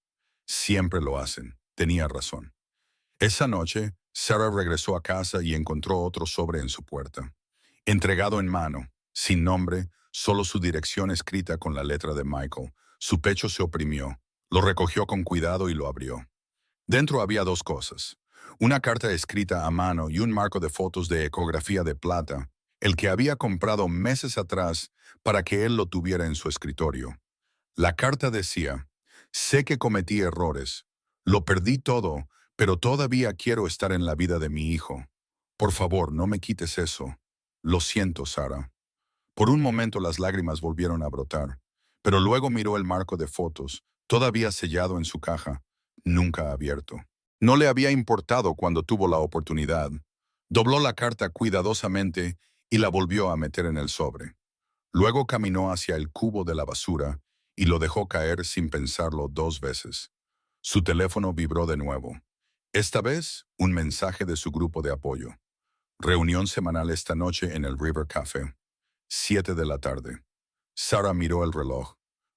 Siempre lo hacen. Tenía razón. Esa noche, Sarah regresó a casa y encontró otro sobre en su puerta. Entregado en mano, sin nombre, solo su dirección escrita con la letra de Michael. Su pecho se oprimió. Lo recogió con cuidado y lo abrió. Dentro había dos cosas. Una carta escrita a mano y un marco de fotos de ecografía de plata, el que había comprado meses atrás para que él lo tuviera en su escritorio. La carta decía, sé que cometí errores, lo perdí todo, pero todavía quiero estar en la vida de mi hijo. Por favor, no me quites eso. Lo siento, Sarah. Por un momento las lágrimas volvieron a brotar, pero luego miró el marco de fotos, todavía sellado en su caja, nunca abierto. No le había importado cuando tuvo la oportunidad. Dobló la carta cuidadosamente y la volvió a meter en el sobre. Luego caminó hacia el cubo de la basura y lo dejó caer sin pensarlo 2 veces. Su teléfono vibró de nuevo. Esta vez, un mensaje de su grupo de apoyo. Reunión semanal esta noche en el River Café. 7 de la tarde. Sarah miró el reloj.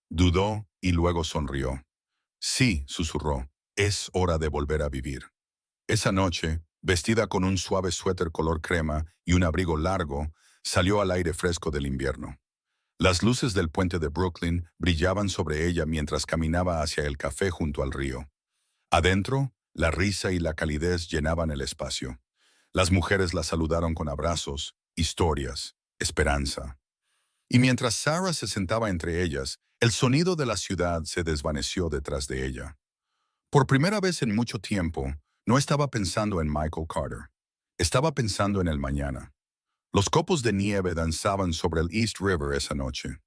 Dudó y luego sonrió. Sí, susurró. Es hora de volver a vivir. Esa noche, vestida con un suave suéter color crema y un abrigo largo, salió al aire fresco del invierno. Las luces del puente de Brooklyn brillaban sobre ella mientras caminaba hacia el café junto al río. Adentro, la risa y la calidez llenaban el espacio. Las mujeres la saludaron con abrazos, historias, esperanza. Y mientras Sarah se sentaba entre ellas, el sonido de la ciudad se desvaneció detrás de ella. Por primera vez en mucho tiempo, no estaba pensando en Michael Carter. Estaba pensando en el mañana. Los copos de nieve danzaban sobre el East River esa noche.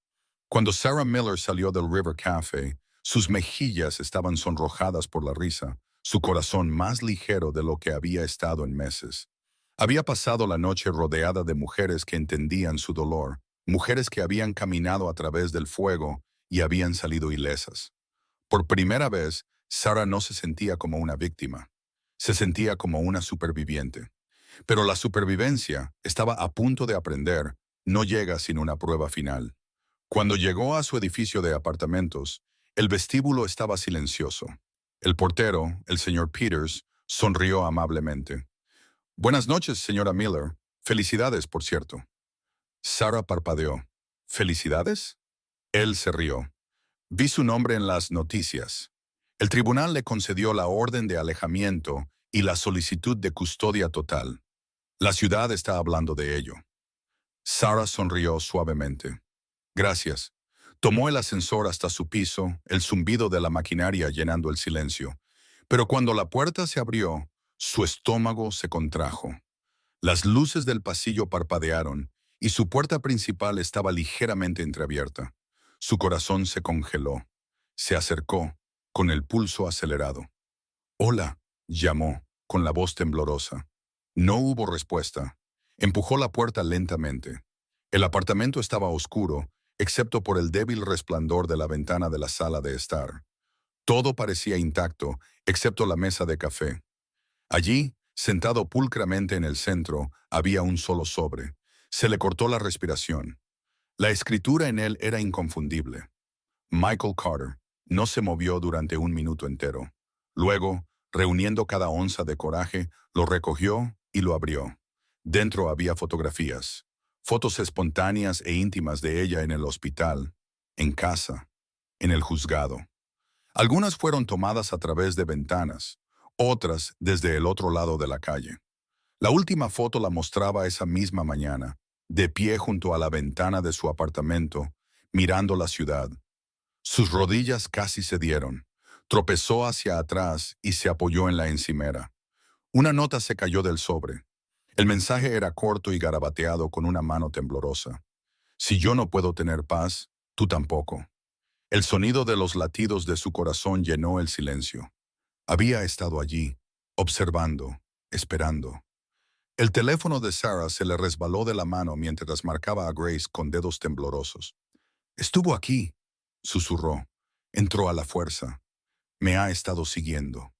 Cuando Sarah Miller salió del River Café, sus mejillas estaban sonrojadas por la risa, su corazón más ligero de lo que había estado en meses. Había pasado la noche rodeada de mujeres que entendían su dolor, mujeres que habían caminado a través del fuego y habían salido ilesas. Por primera vez, Sarah no se sentía como una víctima. Se sentía como una superviviente. Pero la supervivencia estaba a punto de aprender, no llega sin una prueba final. Cuando llegó a su edificio de apartamentos, el vestíbulo estaba silencioso. El portero, el señor Peters, sonrió amablemente. Buenas noches, señora Miller. Felicidades, por cierto. Sarah parpadeó. ¿Felicidades? Él se rió. Vi su nombre en las noticias. El tribunal le concedió la orden de alejamiento y la solicitud de custodia total. La ciudad está hablando de ello. Sarah sonrió suavemente. Gracias. Tomó el ascensor hasta su piso, el zumbido de la maquinaria llenando el silencio. Pero cuando la puerta se abrió, su estómago se contrajo. Las luces del pasillo parpadearon y su puerta principal estaba ligeramente entreabierta. Su corazón se congeló. Se acercó, con el pulso acelerado. «Hola», llamó, con la voz temblorosa. No hubo respuesta. Empujó la puerta lentamente. El apartamento estaba oscuro, excepto por el débil resplandor de la ventana de la sala de estar. Todo parecía intacto, excepto la mesa de café. Allí, sentado pulcramente en el centro, había un solo sobre. Se le cortó la respiración. La escritura en él era inconfundible. Michael Carter no se movió durante un minuto entero. Luego, reuniendo cada onza de coraje, lo recogió y lo abrió. Dentro había fotografías. Fotos espontáneas e íntimas de ella en el hospital, en casa, en el juzgado. Algunas fueron tomadas a través de ventanas, otras desde el otro lado de la calle. La última foto la mostraba esa misma mañana, de pie junto a la ventana de su apartamento, mirando la ciudad. Sus rodillas casi cedieron. Tropezó hacia atrás y se apoyó en la encimera. Una nota se cayó del sobre. El mensaje era corto y garabateado con una mano temblorosa. Si yo no puedo tener paz, tú tampoco. El sonido de los latidos de su corazón llenó el silencio. Había estado allí, observando, esperando. El teléfono de Sarah se le resbaló de la mano mientras marcaba a Grace con dedos temblorosos. Estuvo aquí, susurró. Entró a la fuerza. Me ha estado siguiendo.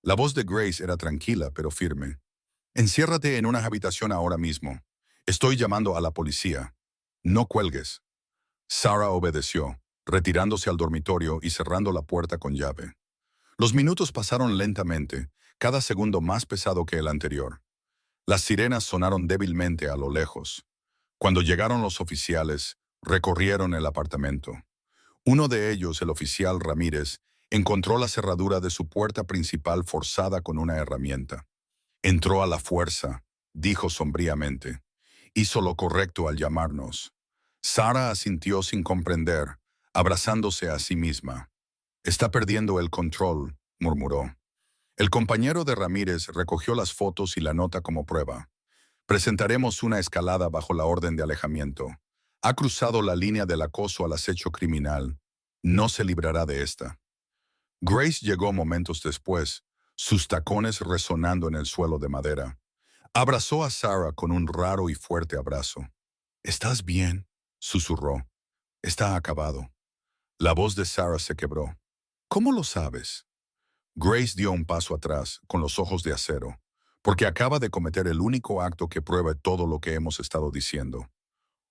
La voz de Grace era tranquila pero firme. Enciérrate en una habitación ahora mismo. Estoy llamando a la policía. No cuelgues. Sarah obedeció, retirándose al dormitorio y cerrando la puerta con llave. Los minutos pasaron lentamente, cada segundo más pesado que el anterior. Las sirenas sonaron débilmente a lo lejos. Cuando llegaron los oficiales, recorrieron el apartamento. Uno de ellos, el oficial Ramírez, encontró la cerradura de su puerta principal forzada con una herramienta. Entró a la fuerza, dijo sombríamente. Hizo lo correcto al llamarnos. Sarah asintió sin comprender, abrazándose a sí misma. Está perdiendo el control, murmuró. El compañero de Ramírez recogió las fotos y la nota como prueba. Presentaremos una escalada bajo la orden de alejamiento. Ha cruzado la línea del acoso al acecho criminal. No se librará de esta. Grace llegó momentos después, sus tacones resonando en el suelo de madera. Abrazó a Sarah con un raro y fuerte abrazo. ¿Estás bien?, susurró. Está acabado. La voz de Sarah se quebró. ¿Cómo lo sabes? Grace dio un paso atrás, con los ojos de acero, porque acaba de cometer el único acto que prueba todo lo que hemos estado diciendo.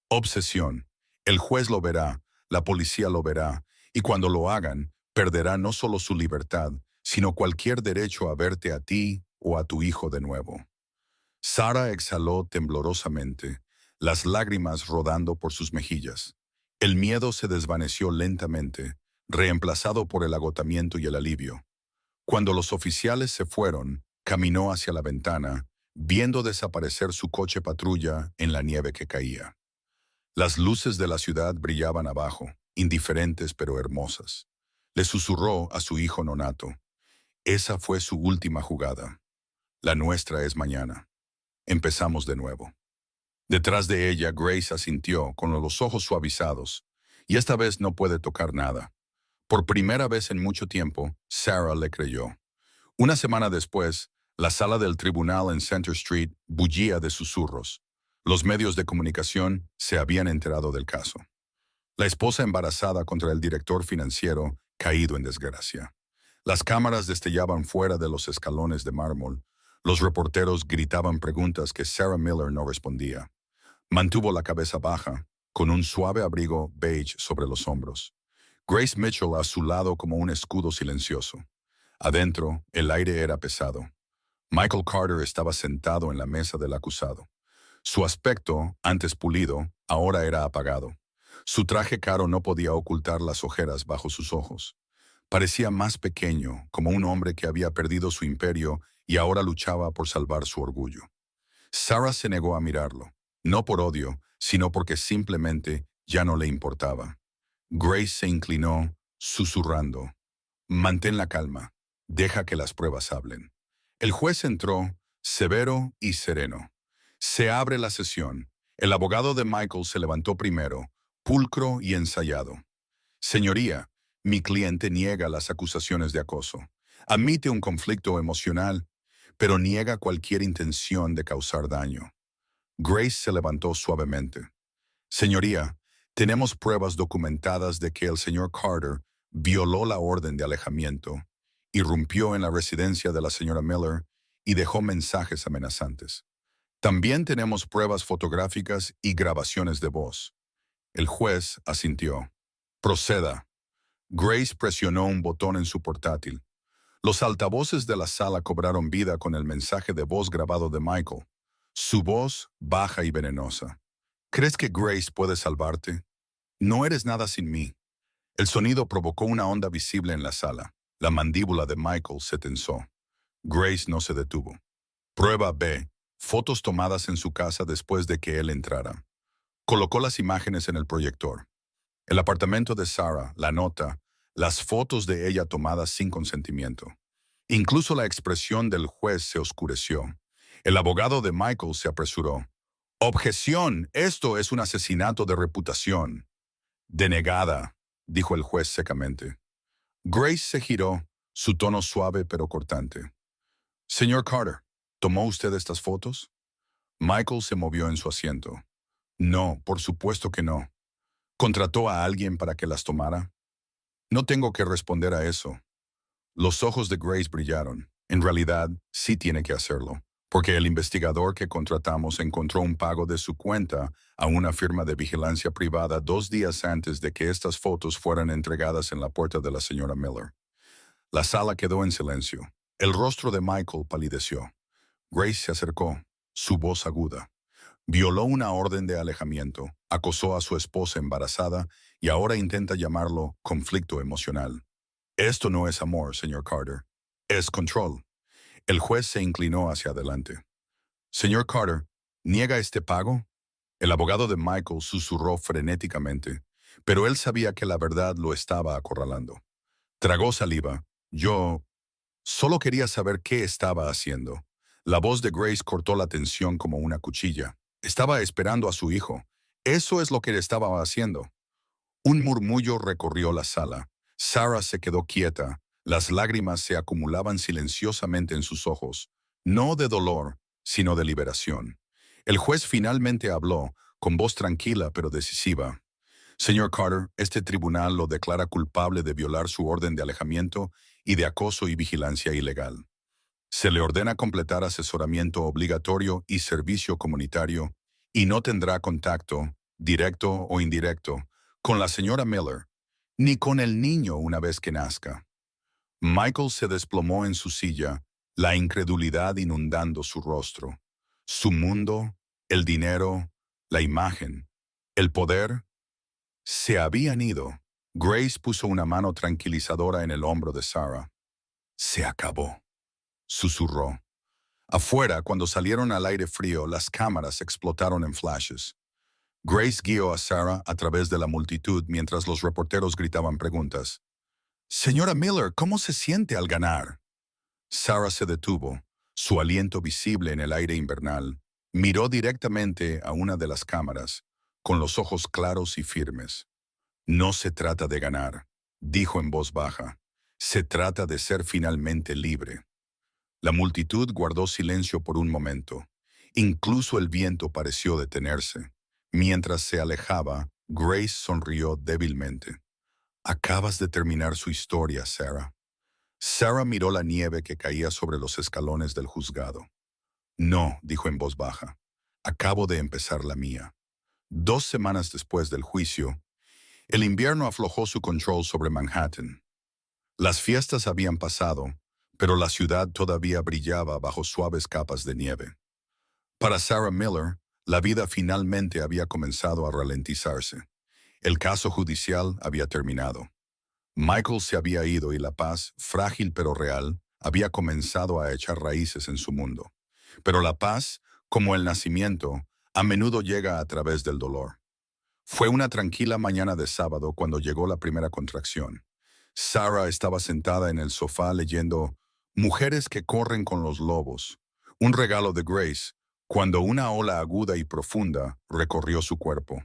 Obsesión. El juez lo verá, la policía lo verá, y cuando lo hagan, perderá no solo su libertad, sino cualquier derecho a verte a ti o a tu hijo de nuevo. Sarah exhaló temblorosamente, las lágrimas rodando por sus mejillas. El miedo se desvaneció lentamente, reemplazado por el agotamiento y el alivio. Cuando los oficiales se fueron, caminó hacia la ventana, viendo desaparecer su coche patrulla en la nieve que caía. Las luces de la ciudad brillaban abajo, indiferentes pero hermosas. Le susurró a su hijo nonato. Esa fue su última jugada. La nuestra es mañana. Empezamos de nuevo. Detrás de ella, Grace asintió, con los ojos suavizados, y esta vez no puede tocar nada. Por primera vez en mucho tiempo, Sarah le creyó. Una semana después, la sala del tribunal en Center Street bullía de susurros. Los medios de comunicación se habían enterado del caso. La esposa embarazada contra el director financiero caído en desgracia. Las cámaras destellaban fuera de los escalones de mármol. Los reporteros gritaban preguntas que Sarah Miller no respondía. Mantuvo la cabeza baja, con un suave abrigo beige sobre los hombros. Grace Mitchell a su lado como un escudo silencioso. Adentro, el aire era pesado. Michael Carter estaba sentado en la mesa del acusado. Su aspecto, antes pulido, ahora era apagado. Su traje caro no podía ocultar las ojeras bajo sus ojos. Parecía más pequeño, como un hombre que había perdido su imperio y ahora luchaba por salvar su orgullo. Sarah se negó a mirarlo, no por odio, sino porque simplemente ya no le importaba. Grace se inclinó, susurrando. Mantén la calma. Deja que las pruebas hablen. El juez entró, severo y sereno. Se abre la sesión. El abogado de Michael se levantó primero, pulcro y ensayado. Señoría, mi cliente niega las acusaciones de acoso. Admite un conflicto emocional, pero niega cualquier intención de causar daño. Grace se levantó suavemente. Señoría, tenemos pruebas documentadas de que el señor Carter violó la orden de alejamiento, irrumpió en la residencia de la señora Miller y dejó mensajes amenazantes. También tenemos pruebas fotográficas y grabaciones de voz. El juez asintió. Proceda. Grace presionó un botón en su portátil. Los altavoces de la sala cobraron vida con el mensaje de voz grabado de Michael. Su voz, baja y venenosa. ¿Crees que Grace puede salvarte? No eres nada sin mí. El sonido provocó una onda visible en la sala. La mandíbula de Michael se tensó. Grace no se detuvo. Prueba B. Fotos tomadas en su casa después de que él entrara. Colocó las imágenes en el proyector. El apartamento de Sarah, la nota, las fotos de ella tomadas sin consentimiento. Incluso la expresión del juez se oscureció. El abogado de Michael se apresuró. Objeción, esto es un asesinato de reputación. Denegada, dijo el juez secamente. Grace se giró, su tono suave pero cortante. Señor Carter, ¿tomó usted estas fotos? Michael se movió en su asiento. No, por supuesto que no. ¿Contrató a alguien para que las tomara? No tengo que responder a eso. Los ojos de Grace brillaron. En realidad, sí tiene que hacerlo, porque el investigador que contratamos encontró un pago de su cuenta a una firma de vigilancia privada 2 días antes de que estas fotos fueran entregadas en la puerta de la señora Miller. La sala quedó en silencio. El rostro de Michael palideció. Grace se acercó, su voz aguda. Violó una orden de alejamiento, acosó a su esposa embarazada y ahora intenta llamarlo conflicto emocional. Esto no es amor, señor Carter. Es control. El juez se inclinó hacia adelante. Señor Carter, ¿niega este pago? El abogado de Michael susurró frenéticamente, pero él sabía que la verdad lo estaba acorralando. Tragó saliva. Yo solo quería saber qué estaba haciendo. La voz de Grace cortó la tensión como una cuchilla. Estaba esperando a su hijo. Eso es lo que estaba haciendo. Un murmullo recorrió la sala. Sarah se quedó quieta. Las lágrimas se acumulaban silenciosamente en sus ojos, no de dolor, sino de liberación. El juez finalmente habló, con voz tranquila pero decisiva. Señor Carter, este tribunal lo declara culpable de violar su orden de alejamiento y de acoso y vigilancia ilegal. Se le ordena completar asesoramiento obligatorio y servicio comunitario y no tendrá contacto, directo o indirecto, con la señora Miller, ni con el niño una vez que nazca. Michael se desplomó en su silla, la incredulidad inundando su rostro. Su mundo, el dinero, la imagen, el poder, se habían ido. Grace puso una mano tranquilizadora en el hombro de Sarah. Se acabó, susurró. Afuera, cuando salieron al aire frío, las cámaras explotaron en flashes. Grace guió a Sarah a través de la multitud mientras los reporteros gritaban preguntas. Señora Miller, ¿cómo se siente al ganar? Sarah se detuvo, su aliento visible en el aire invernal. Miró directamente a una de las cámaras, con los ojos claros y firmes. No se trata de ganar, dijo en voz baja. Se trata de ser finalmente libre. La multitud guardó silencio por un momento. Incluso el viento pareció detenerse. Mientras se alejaba, Grace sonrió débilmente. Acabas de terminar su historia, Sarah. Sarah miró la nieve que caía sobre los escalones del juzgado. No, dijo en voz baja. Acabo de empezar la mía. 2 semanas después del juicio, el invierno aflojó su control sobre Manhattan. Las fiestas habían pasado, pero la ciudad todavía brillaba bajo suaves capas de nieve. Para Sarah Miller, la vida finalmente había comenzado a ralentizarse. El caso judicial había terminado. Michael se había ido y la paz, frágil pero real, había comenzado a echar raíces en su mundo. Pero la paz, como el nacimiento, a menudo llega a través del dolor. Fue una tranquila mañana de sábado cuando llegó la primera contracción. Sarah estaba sentada en el sofá leyendo Mujeres que corren con los lobos, un regalo de Grace, cuando una ola aguda y profunda recorrió su cuerpo.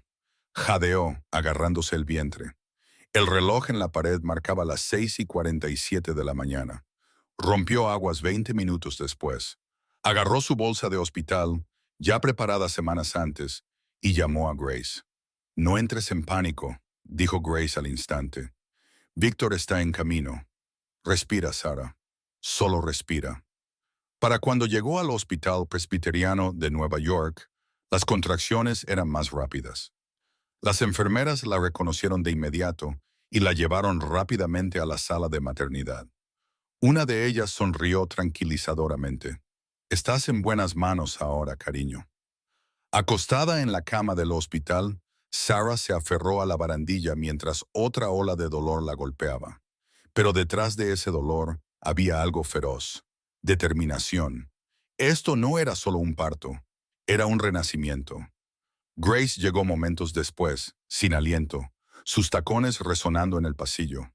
Jadeó, agarrándose el vientre. El reloj en la pared marcaba las 6:47 de la mañana. Rompió aguas 20 minutos después. Agarró su bolsa de hospital, ya preparada semanas antes, y llamó a Grace. No entres en pánico, dijo Grace al instante. Víctor está en camino. Respira, Sarah. Solo respira. Para cuando llegó al Hospital Presbiteriano de Nueva York, las contracciones eran más rápidas. Las enfermeras la reconocieron de inmediato y la llevaron rápidamente a la sala de maternidad. Una de ellas sonrió tranquilizadoramente. Estás en buenas manos ahora, cariño. Acostada en la cama del hospital, Sarah se aferró a la barandilla mientras otra ola de dolor la golpeaba. Pero detrás de ese dolor había algo feroz: determinación. Esto no era solo un parto, era un renacimiento. Grace llegó momentos después, sin aliento, sus tacones resonando en el pasillo.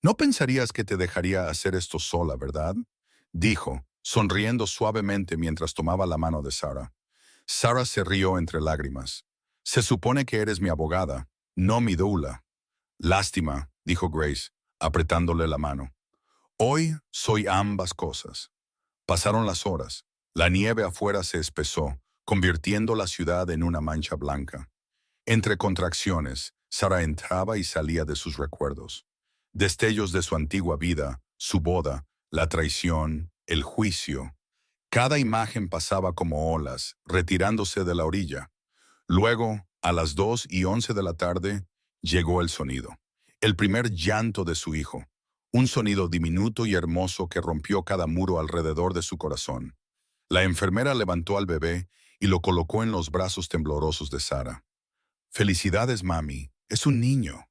«No pensarías que te dejaría hacer esto sola, ¿verdad?», dijo, sonriendo suavemente mientras tomaba la mano de Sarah. Sarah se rió entre lágrimas. «Se supone que eres mi abogada, no mi doula». «Lástima», dijo Grace, apretándole la mano. «Hoy soy ambas cosas». Pasaron las horas. La nieve afuera se espesó, convirtiendo la ciudad en una mancha blanca. Entre contracciones, Sarah entraba y salía de sus recuerdos. Destellos de su antigua vida, su boda, la traición, el juicio. Cada imagen pasaba como olas, retirándose de la orilla. Luego, a las 2:11 de la tarde, llegó el sonido. El primer llanto de su hijo. Un sonido diminuto y hermoso que rompió cada muro alrededor de su corazón. La enfermera levantó al bebé y lo colocó en los brazos temblorosos de Sarah. «Felicidades, mami. Es un niño».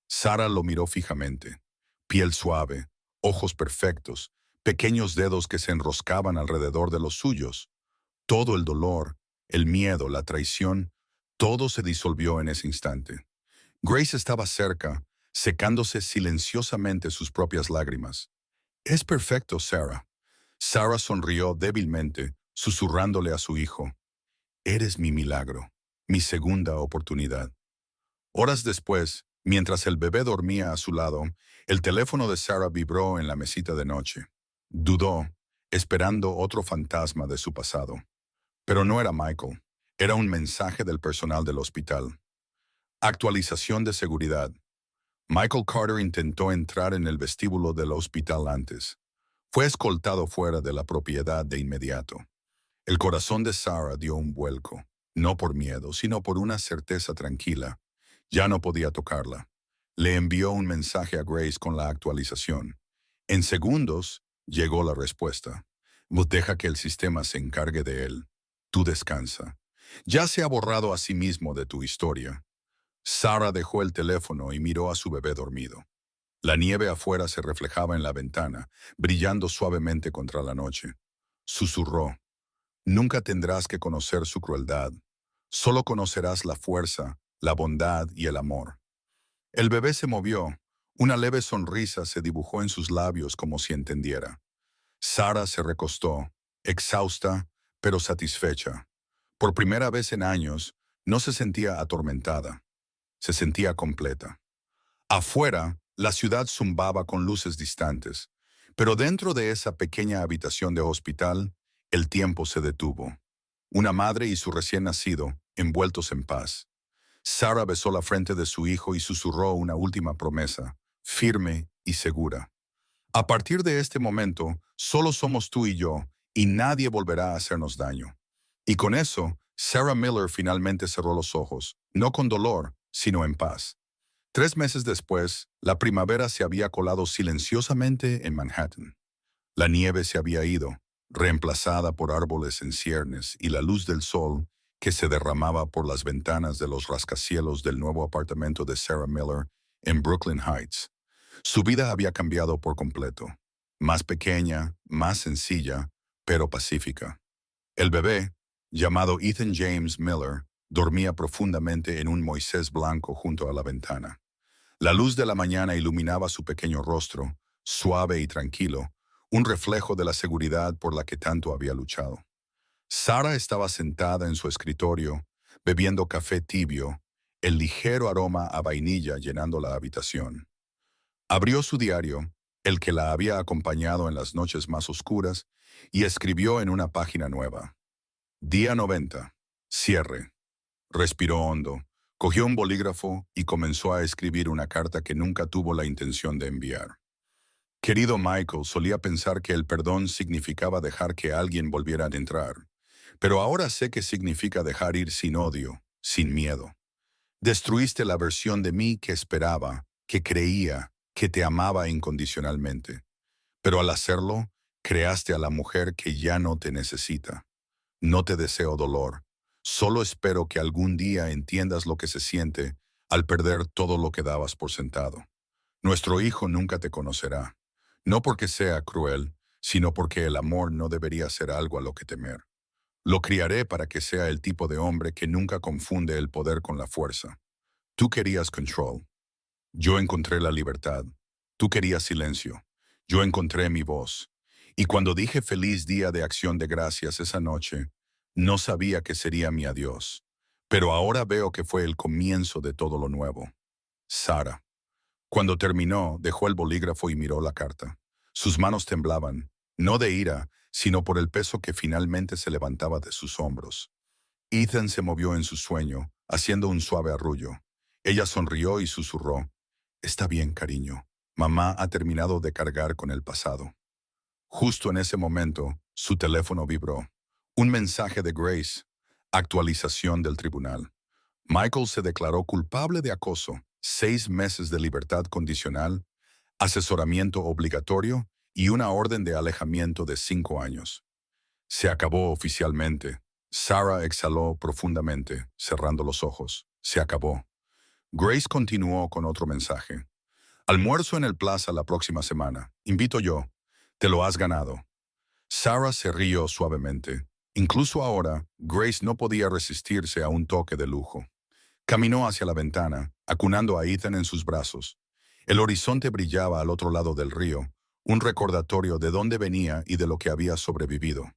Sarah lo miró fijamente. Piel suave, ojos perfectos, pequeños dedos que se enroscaban alrededor de los suyos. Todo el dolor, el miedo, la traición, todo se disolvió en ese instante. Grace estaba cerca, secándose silenciosamente sus propias lágrimas. «Es perfecto, Sarah». Sarah sonrió débilmente, susurrándole a su hijo. «Eres mi milagro, mi segunda oportunidad». Horas después, mientras el bebé dormía a su lado, el teléfono de Sarah vibró en la mesita de noche. Dudó, esperando otro fantasma de su pasado. Pero no era Michael. Era un mensaje del personal del hospital. Actualización de seguridad. Michael Carter intentó entrar en el vestíbulo del hospital antes. Fue escoltado fuera de la propiedad de inmediato. El corazón de Sarah dio un vuelco, no por miedo, sino por una certeza tranquila. Ya no podía tocarla. Le envió un mensaje a Grace con la actualización. En segundos, llegó la respuesta. «Deja que el sistema se encargue de él. Tú descansa. Ya se ha borrado a sí mismo de tu historia». Sarah dejó el teléfono y miró a su bebé dormido. La nieve afuera se reflejaba en la ventana, brillando suavemente contra la noche. Susurró: «Nunca tendrás que conocer su crueldad. Solo conocerás la fuerza, la bondad y el amor». El bebé se movió. Una leve sonrisa se dibujó en sus labios como si entendiera. Sarah se recostó, exhausta, pero satisfecha. Por primera vez en años, no se sentía atormentada. Se sentía completa. Afuera, la ciudad zumbaba con luces distantes, pero dentro de esa pequeña habitación de hospital, el tiempo se detuvo. Una madre y su recién nacido, envueltos en paz. Sarah besó la frente de su hijo y susurró una última promesa, firme y segura. «A partir de este momento, solo somos tú y yo, y nadie volverá a hacernos daño». Y con eso, Sarah Miller finalmente cerró los ojos, no con dolor, sino en paz. 3 meses después, la primavera se había colado silenciosamente en Manhattan. La nieve se había ido, reemplazada por árboles en ciernes y la luz del sol que se derramaba por las ventanas de los rascacielos del nuevo apartamento de Sarah Miller en Brooklyn Heights. Su vida había cambiado por completo. Más pequeña, más sencilla, pero pacífica. El bebé, llamado Ethan James Miller, dormía profundamente en un Moisés blanco junto a la ventana. La luz de la mañana iluminaba su pequeño rostro, suave y tranquilo, un reflejo de la seguridad por la que tanto había luchado. Sarah estaba sentada en su escritorio, bebiendo café tibio, el ligero aroma a vainilla llenando la habitación. Abrió su diario, el que la había acompañado en las noches más oscuras, y escribió en una página nueva. Día 90. Cierre. Respiró hondo, cogió un bolígrafo y comenzó a escribir una carta que nunca tuvo la intención de enviar. Querido Michael, solía pensar que el perdón significaba dejar que alguien volviera a entrar, pero ahora sé que significa dejar ir sin odio, sin miedo. Destruiste la versión de mí que esperaba, que creía, que te amaba incondicionalmente. Pero al hacerlo, creaste a la mujer que ya no te necesita. No te deseo dolor, Solo espero que algún día entiendas lo que se siente al perder todo lo que dabas por sentado. Nuestro hijo nunca te conocerá, no porque sea cruel, sino porque el amor no debería ser algo a lo que temer. Lo criaré para que sea el tipo de hombre que nunca confunde el poder con la fuerza. Tú querías control. Yo encontré la libertad. Tú querías silencio. Yo encontré mi voz. Y cuando dije feliz día de acción de gracias esa noche, no sabía que sería mi adiós. Pero ahora veo que fue el comienzo de todo lo nuevo. Sara. Cuando terminó, dejó el bolígrafo y miró la carta. Sus manos temblaban, no de ira, sino por el peso que finalmente se levantaba de sus hombros. Ethan se movió en su sueño, haciendo un suave arrullo. Ella sonrió y susurró: «Está bien, cariño. Mamá ha terminado de cargar con el pasado». Justo en ese momento, su teléfono vibró. Un mensaje de Grace. Actualización del tribunal. Michael se declaró culpable de acoso, 6 meses de libertad condicional, asesoramiento obligatorio y una orden de alejamiento de 5 años. Se acabó oficialmente. Sarah exhaló profundamente, cerrando los ojos. Se acabó. Grace continuó con otro mensaje. Almuerzo en el Plaza la próxima semana. Invito yo. Te lo has ganado. Sarah se rió suavemente. Incluso ahora, Grace no podía resistirse a un toque de lujo. Caminó hacia la ventana, acunando a Ethan en sus brazos. El horizonte brillaba al otro lado del río, un recordatorio de dónde venía y de lo que había sobrevivido.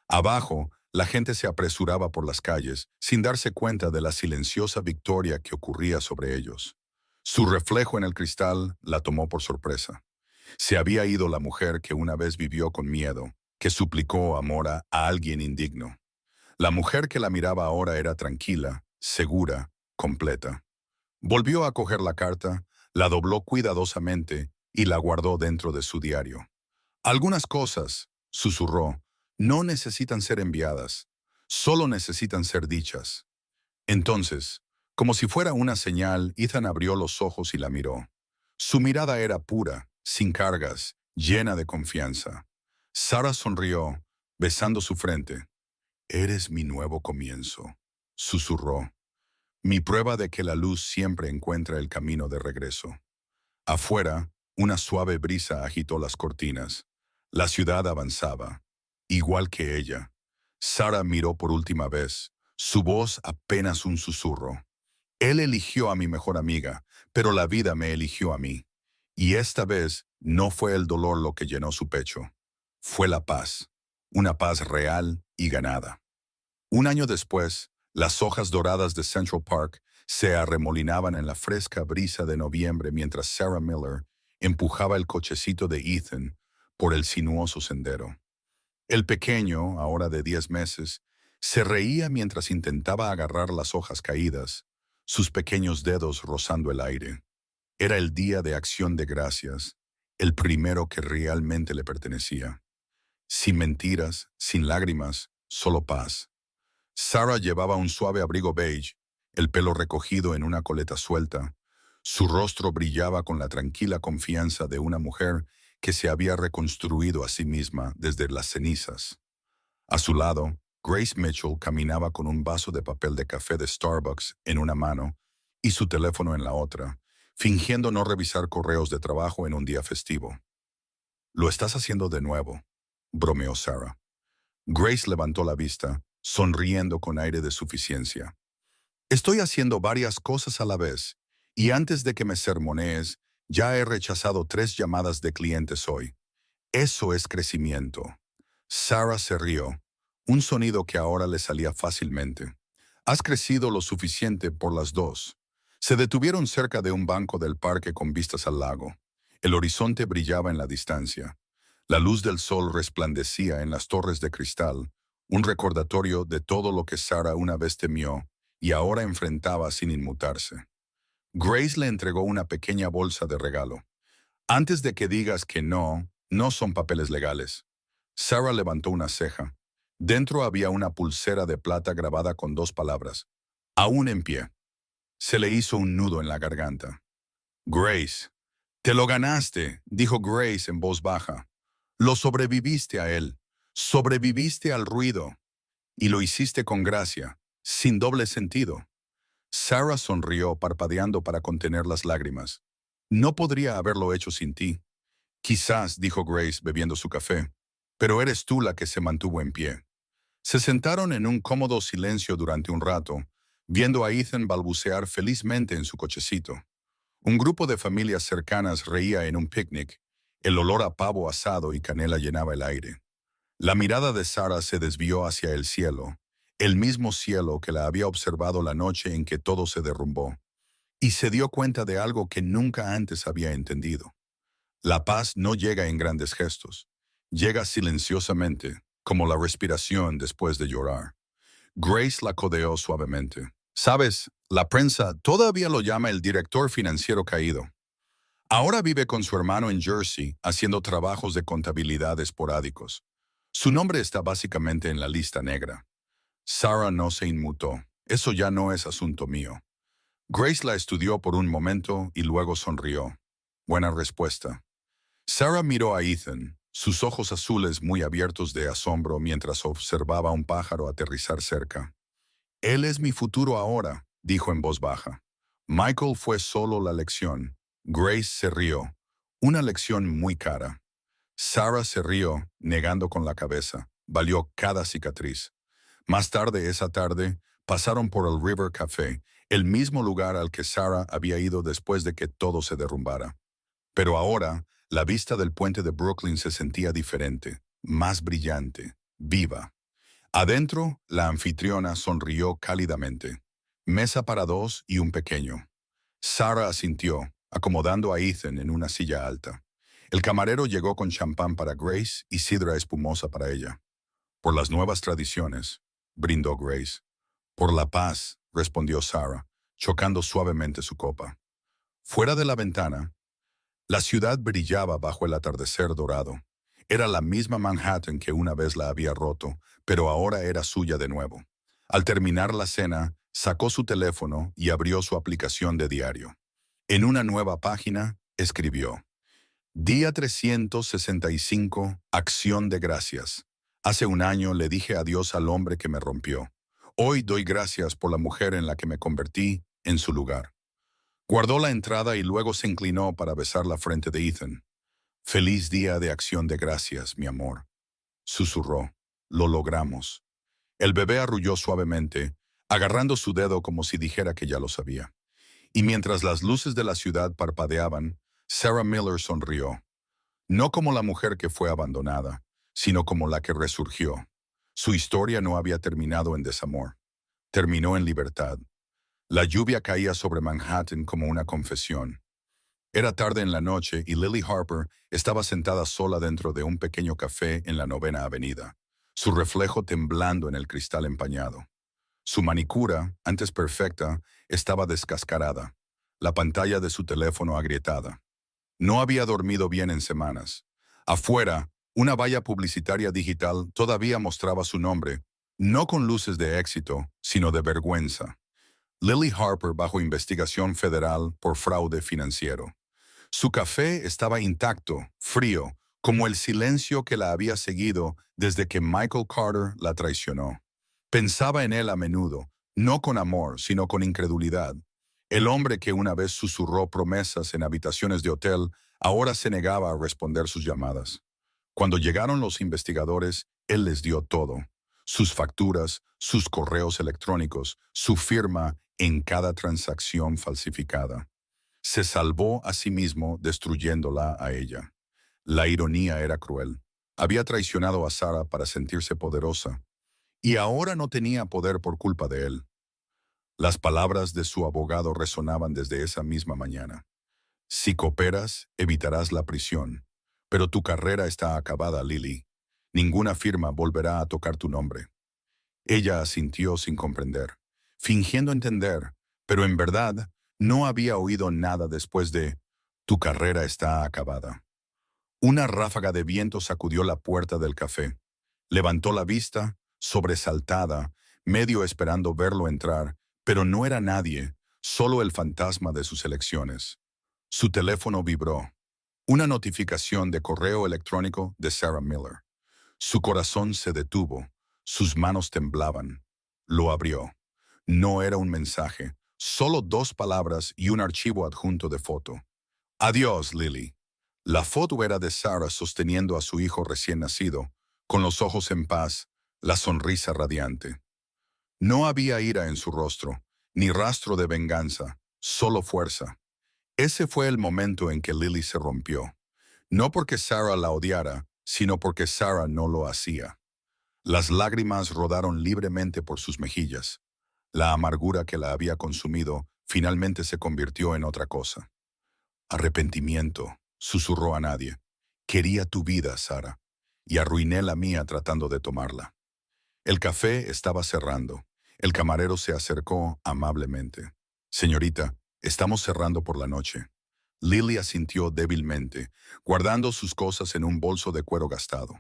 Abajo, la gente se apresuraba por las calles, sin darse cuenta de la silenciosa victoria que ocurría sobre ellos. Su reflejo en el cristal la tomó por sorpresa. Se había ido la mujer que una vez vivió con miedo, que suplicó amor a alguien indigno. La mujer que la miraba ahora era tranquila, segura, completa. Volvió a coger la carta, la dobló cuidadosamente y la guardó dentro de su diario. Algunas cosas, susurró, no necesitan ser enviadas, solo necesitan ser dichas. Entonces, como si fuera una señal, Ethan abrió los ojos y la miró. Su mirada era pura, sin cargas, llena de confianza. Sarah sonrió, besando su frente. «Eres mi nuevo comienzo», susurró. «Mi prueba de que la luz siempre encuentra el camino de regreso». Afuera, una suave brisa agitó las cortinas. La ciudad avanzaba, igual que ella. Sarah miró por última vez, su voz apenas un susurro. «Él eligió a mi mejor amiga, pero la vida me eligió a mí. Y esta vez no fue el dolor lo que llenó su pecho. Fue la paz, una paz real y ganada». Un año después, las hojas doradas de Central Park se arremolinaban en la fresca brisa de noviembre mientras Sarah Miller empujaba el cochecito de Ethan por el sinuoso sendero. El pequeño, ahora de 10 meses, se reía mientras intentaba agarrar las hojas caídas, sus pequeños dedos rozando el aire. Era el día de acción de gracias, el primero que realmente le pertenecía. Sin mentiras, sin lágrimas, solo paz. Sarah llevaba un suave abrigo beige, el pelo recogido en una coleta suelta. Su rostro brillaba con la tranquila confianza de una mujer que se había reconstruido a sí misma desde las cenizas. A su lado, Grace Mitchell caminaba con un vaso de papel de café de Starbucks en una mano y su teléfono en la otra, fingiendo no revisar correos de trabajo en un día festivo. «Lo estás haciendo de nuevo», bromeó Sarah. Grace levantó la vista, sonriendo con aire de suficiencia. «Estoy haciendo varias cosas a la vez, y antes de que me sermonees, ya he rechazado 3 llamadas de clientes hoy. Eso es crecimiento». Sarah se rió, un sonido que ahora le salía fácilmente. «Has crecido lo suficiente por las dos». Se detuvieron cerca de un banco del parque con vistas al lago. El horizonte brillaba en la distancia. La luz del sol resplandecía en las torres de cristal, un recordatorio de todo lo que Sarah una vez temió y ahora enfrentaba sin inmutarse. Grace le entregó una pequeña bolsa de regalo. «Antes de que digas que no, no son papeles legales». Sarah levantó una ceja. Dentro había una pulsera de plata grabada con 2 palabras: «Aún en pie». Se le hizo un nudo en la garganta. «Grace, te lo ganaste», dijo Grace en voz baja. «Lo sobreviviste a él, sobreviviste al ruido, y lo hiciste con gracia. sin doble sentido. Sarah sonrió parpadeando para contener las lágrimas. No podría haberlo hecho sin ti. Quizás, dijo Grace bebiendo su café, pero eres tú la que se mantuvo en pie. Se sentaron en un cómodo silencio durante un rato, viendo a Ethan balbucear felizmente en su cochecito. Un grupo de familias cercanas reía en un picnic. El olor a pavo asado y canela llenaba el aire. La mirada de Sarah se desvió hacia el mismo cielo que la había observado la noche en que todo se derrumbó, y se dio cuenta de algo que nunca antes había entendido. La paz no llega en grandes gestos, llega silenciosamente, como la respiración después de llorar. Grace la codeó suavemente. Sabes, la prensa todavía lo llama el director financiero caído. Ahora vive con su hermano en Jersey, haciendo trabajos de contabilidad esporádicos. Su nombre está básicamente en la lista negra. Sarah no se inmutó. Eso ya no es asunto mío. Grace la estudió por un momento y luego sonrió. Buena respuesta. Sarah miró a Ethan, sus ojos azules muy abiertos de asombro mientras observaba a un pájaro aterrizar cerca. Él es mi futuro ahora, dijo en voz baja. Michael fue solo la lección. Grace se rió. Una lección muy cara. Sarah se rió, negando con la cabeza. Valió cada cicatriz. Más tarde esa tarde, pasaron por el River Café, el mismo lugar al que Sarah había ido después de que todo se derrumbara. Pero ahora, la vista del puente de Brooklyn se sentía diferente, más brillante, viva. Adentro, la anfitriona sonrió cálidamente. Mesa para dos y un pequeño. Sarah asintió, acomodando a Ethan en una silla alta. El camarero llegó con champán para Grace y sidra espumosa para ella. Por las nuevas tradiciones, brindó Grace. Por la paz, respondió Sarah, chocando suavemente su copa. Fuera de la ventana, la ciudad brillaba bajo el atardecer dorado. Era la misma Manhattan que una vez la había roto, pero ahora era suya de nuevo. Al terminar la cena, sacó su teléfono y abrió su aplicación de diario. En una nueva página, escribió: Día 365, Acción de Gracias. Hace un año le dije adiós al hombre que me rompió. Hoy doy gracias por la mujer en la que me convertí en su lugar. Guardó la entrada y luego se inclinó para besar la frente de Ethan. Feliz día de Acción de Gracias, mi amor. Susurró. Lo logramos. El bebé arrulló suavemente, agarrando su dedo como si dijera que ya lo sabía. Y mientras las luces de la ciudad parpadeaban, Sarah Miller sonrió. No como la mujer que fue abandonada, sino como la que resurgió. Su historia no había terminado en desamor. Terminó en libertad. La lluvia caía sobre Manhattan como una confesión. Era tarde en la noche y Lily Harper estaba sentada sola dentro de un pequeño café en la 9ª Avenida, su reflejo temblando en el cristal empañado. Su manicura, antes perfecta, estaba descascarada, la pantalla de su teléfono agrietada. No había dormido bien en semanas. Afuera, una valla publicitaria digital todavía mostraba su nombre, no con luces de éxito, sino de vergüenza. Lily Harper bajo investigación federal por fraude financiero. Su café estaba intacto, frío, como el silencio que la había seguido desde que Michael Carter la traicionó. Pensaba en él a menudo, no con amor, sino con incredulidad. El hombre que una vez susurró promesas en habitaciones de hotel, ahora se negaba a responder sus llamadas. Cuando llegaron los investigadores, él les dio todo. Sus facturas, sus correos electrónicos, su firma en cada transacción falsificada. Se salvó a sí mismo destruyéndola a ella. La ironía era cruel. Había traicionado a Sarah para sentirse poderosa, y ahora no tenía poder por culpa de él. Las palabras de su abogado resonaban desde esa misma mañana. Si cooperas, evitarás la prisión. Pero tu carrera está acabada, Lily. Ninguna firma volverá a tocar tu nombre. Ella asintió sin comprender, fingiendo entender, pero en verdad no había oído nada después de «Tu carrera está acabada». Una ráfaga de viento sacudió la puerta del café. Levantó la vista, sobresaltada, medio esperando verlo entrar, pero no era nadie, solo el fantasma de sus elecciones. Su teléfono vibró. Una notificación de correo electrónico de Sarah Miller. Su corazón se detuvo, sus manos temblaban. Lo abrió. No era un mensaje, solo dos palabras y un archivo adjunto de foto. Adiós, Lily. La foto era de Sarah sosteniendo a su hijo recién nacido, con los ojos en paz, la sonrisa radiante. No había ira en su rostro, ni rastro de venganza, solo fuerza. Ese fue el momento en que Lily se rompió. No porque Sarah la odiara, sino porque Sarah no lo hacía. Las lágrimas rodaron libremente por sus mejillas. La amargura que la había consumido finalmente se convirtió en otra cosa. Arrepentimiento, susurró a nadie. Quería tu vida, Sarah, y arruiné la mía tratando de tomarla. El café estaba cerrando. El camarero se acercó amablemente. Señorita, estamos cerrando por la noche. Lily asintió débilmente, guardando sus cosas en un bolso de cuero gastado.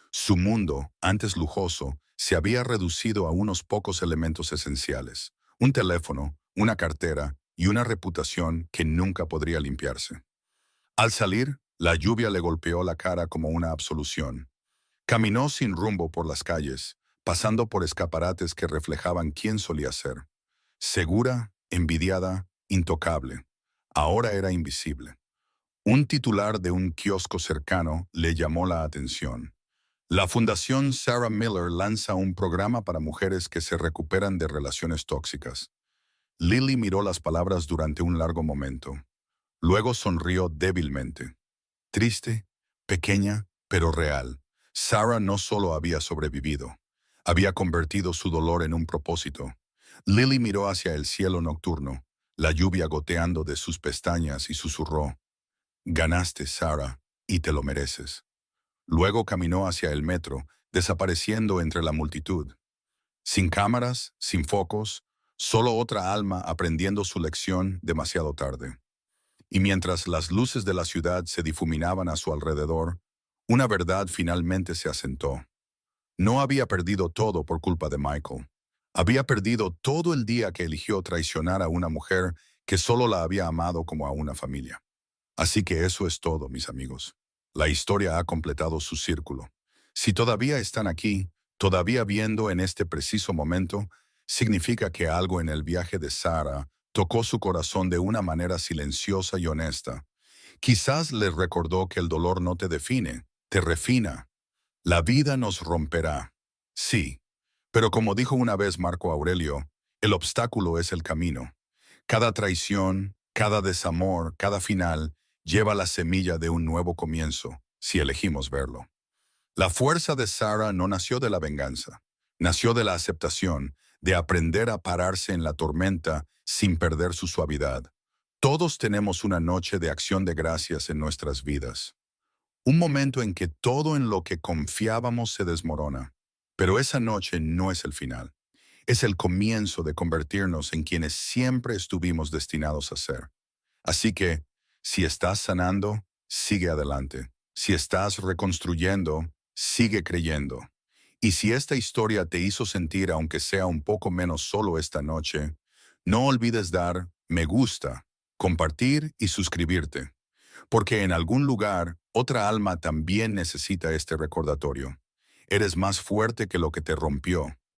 Su mundo, antes lujoso, se había reducido a unos pocos elementos esenciales: un teléfono, una cartera y una reputación que nunca podría limpiarse. Al salir, la lluvia le golpeó la cara como una absolución. Caminó sin rumbo por las calles, pasando por escaparates que reflejaban quién solía ser. Segura, envidiada, intocable. Ahora era invisible. Un titular de un kiosco cercano le llamó la atención. La Fundación Sarah Miller lanza un programa para mujeres que se recuperan de relaciones tóxicas. Lily miró las palabras durante un largo momento. Luego sonrió débilmente. Triste, pequeña, pero real. Sarah no solo había sobrevivido, había convertido su dolor en un propósito. Lily miró hacia el cielo nocturno, la lluvia goteando de sus pestañas y susurró: Ganaste, Sarah, y te lo mereces. Luego caminó hacia el metro, desapareciendo entre la multitud. Sin cámaras, sin focos, solo otra alma aprendiendo su lección demasiado tarde. Y mientras las luces de la ciudad se difuminaban a su alrededor, una verdad finalmente se asentó. No había perdido todo por culpa de Michael. Había perdido todo el día que eligió traicionar a una mujer que solo la había amado como a una familia. Así que eso es todo, mis amigos. La historia ha completado su círculo. Si todavía están aquí, todavía viendo en este preciso momento, significa que algo en el viaje de Sarah tocó su corazón de una manera silenciosa y honesta. Quizás les recordó que el dolor no te define, te refina. La vida nos romperá. Sí, pero como dijo una vez Marco Aurelio, el obstáculo es el camino. Cada traición, cada desamor, cada final lleva la semilla de un nuevo comienzo, si elegimos verlo. La fuerza de Sarah no nació de la venganza, nació de la aceptación, de aprender a pararse en la tormenta sin perder su suavidad. Todos tenemos una noche de acción de gracias en nuestras vidas. Un momento en que todo en lo que confiábamos se desmorona. Pero esa noche no es el final. Es el comienzo de convertirnos en quienes siempre estuvimos destinados a ser. Así que, si estás sanando, sigue adelante. Si estás reconstruyendo, sigue creyendo. Y si esta historia te hizo sentir, aunque sea un poco menos solo esta noche, no olvides dar me gusta, compartir y suscribirte. Porque en algún lugar, otra alma también necesita este recordatorio. Eres más fuerte que lo que te rompió.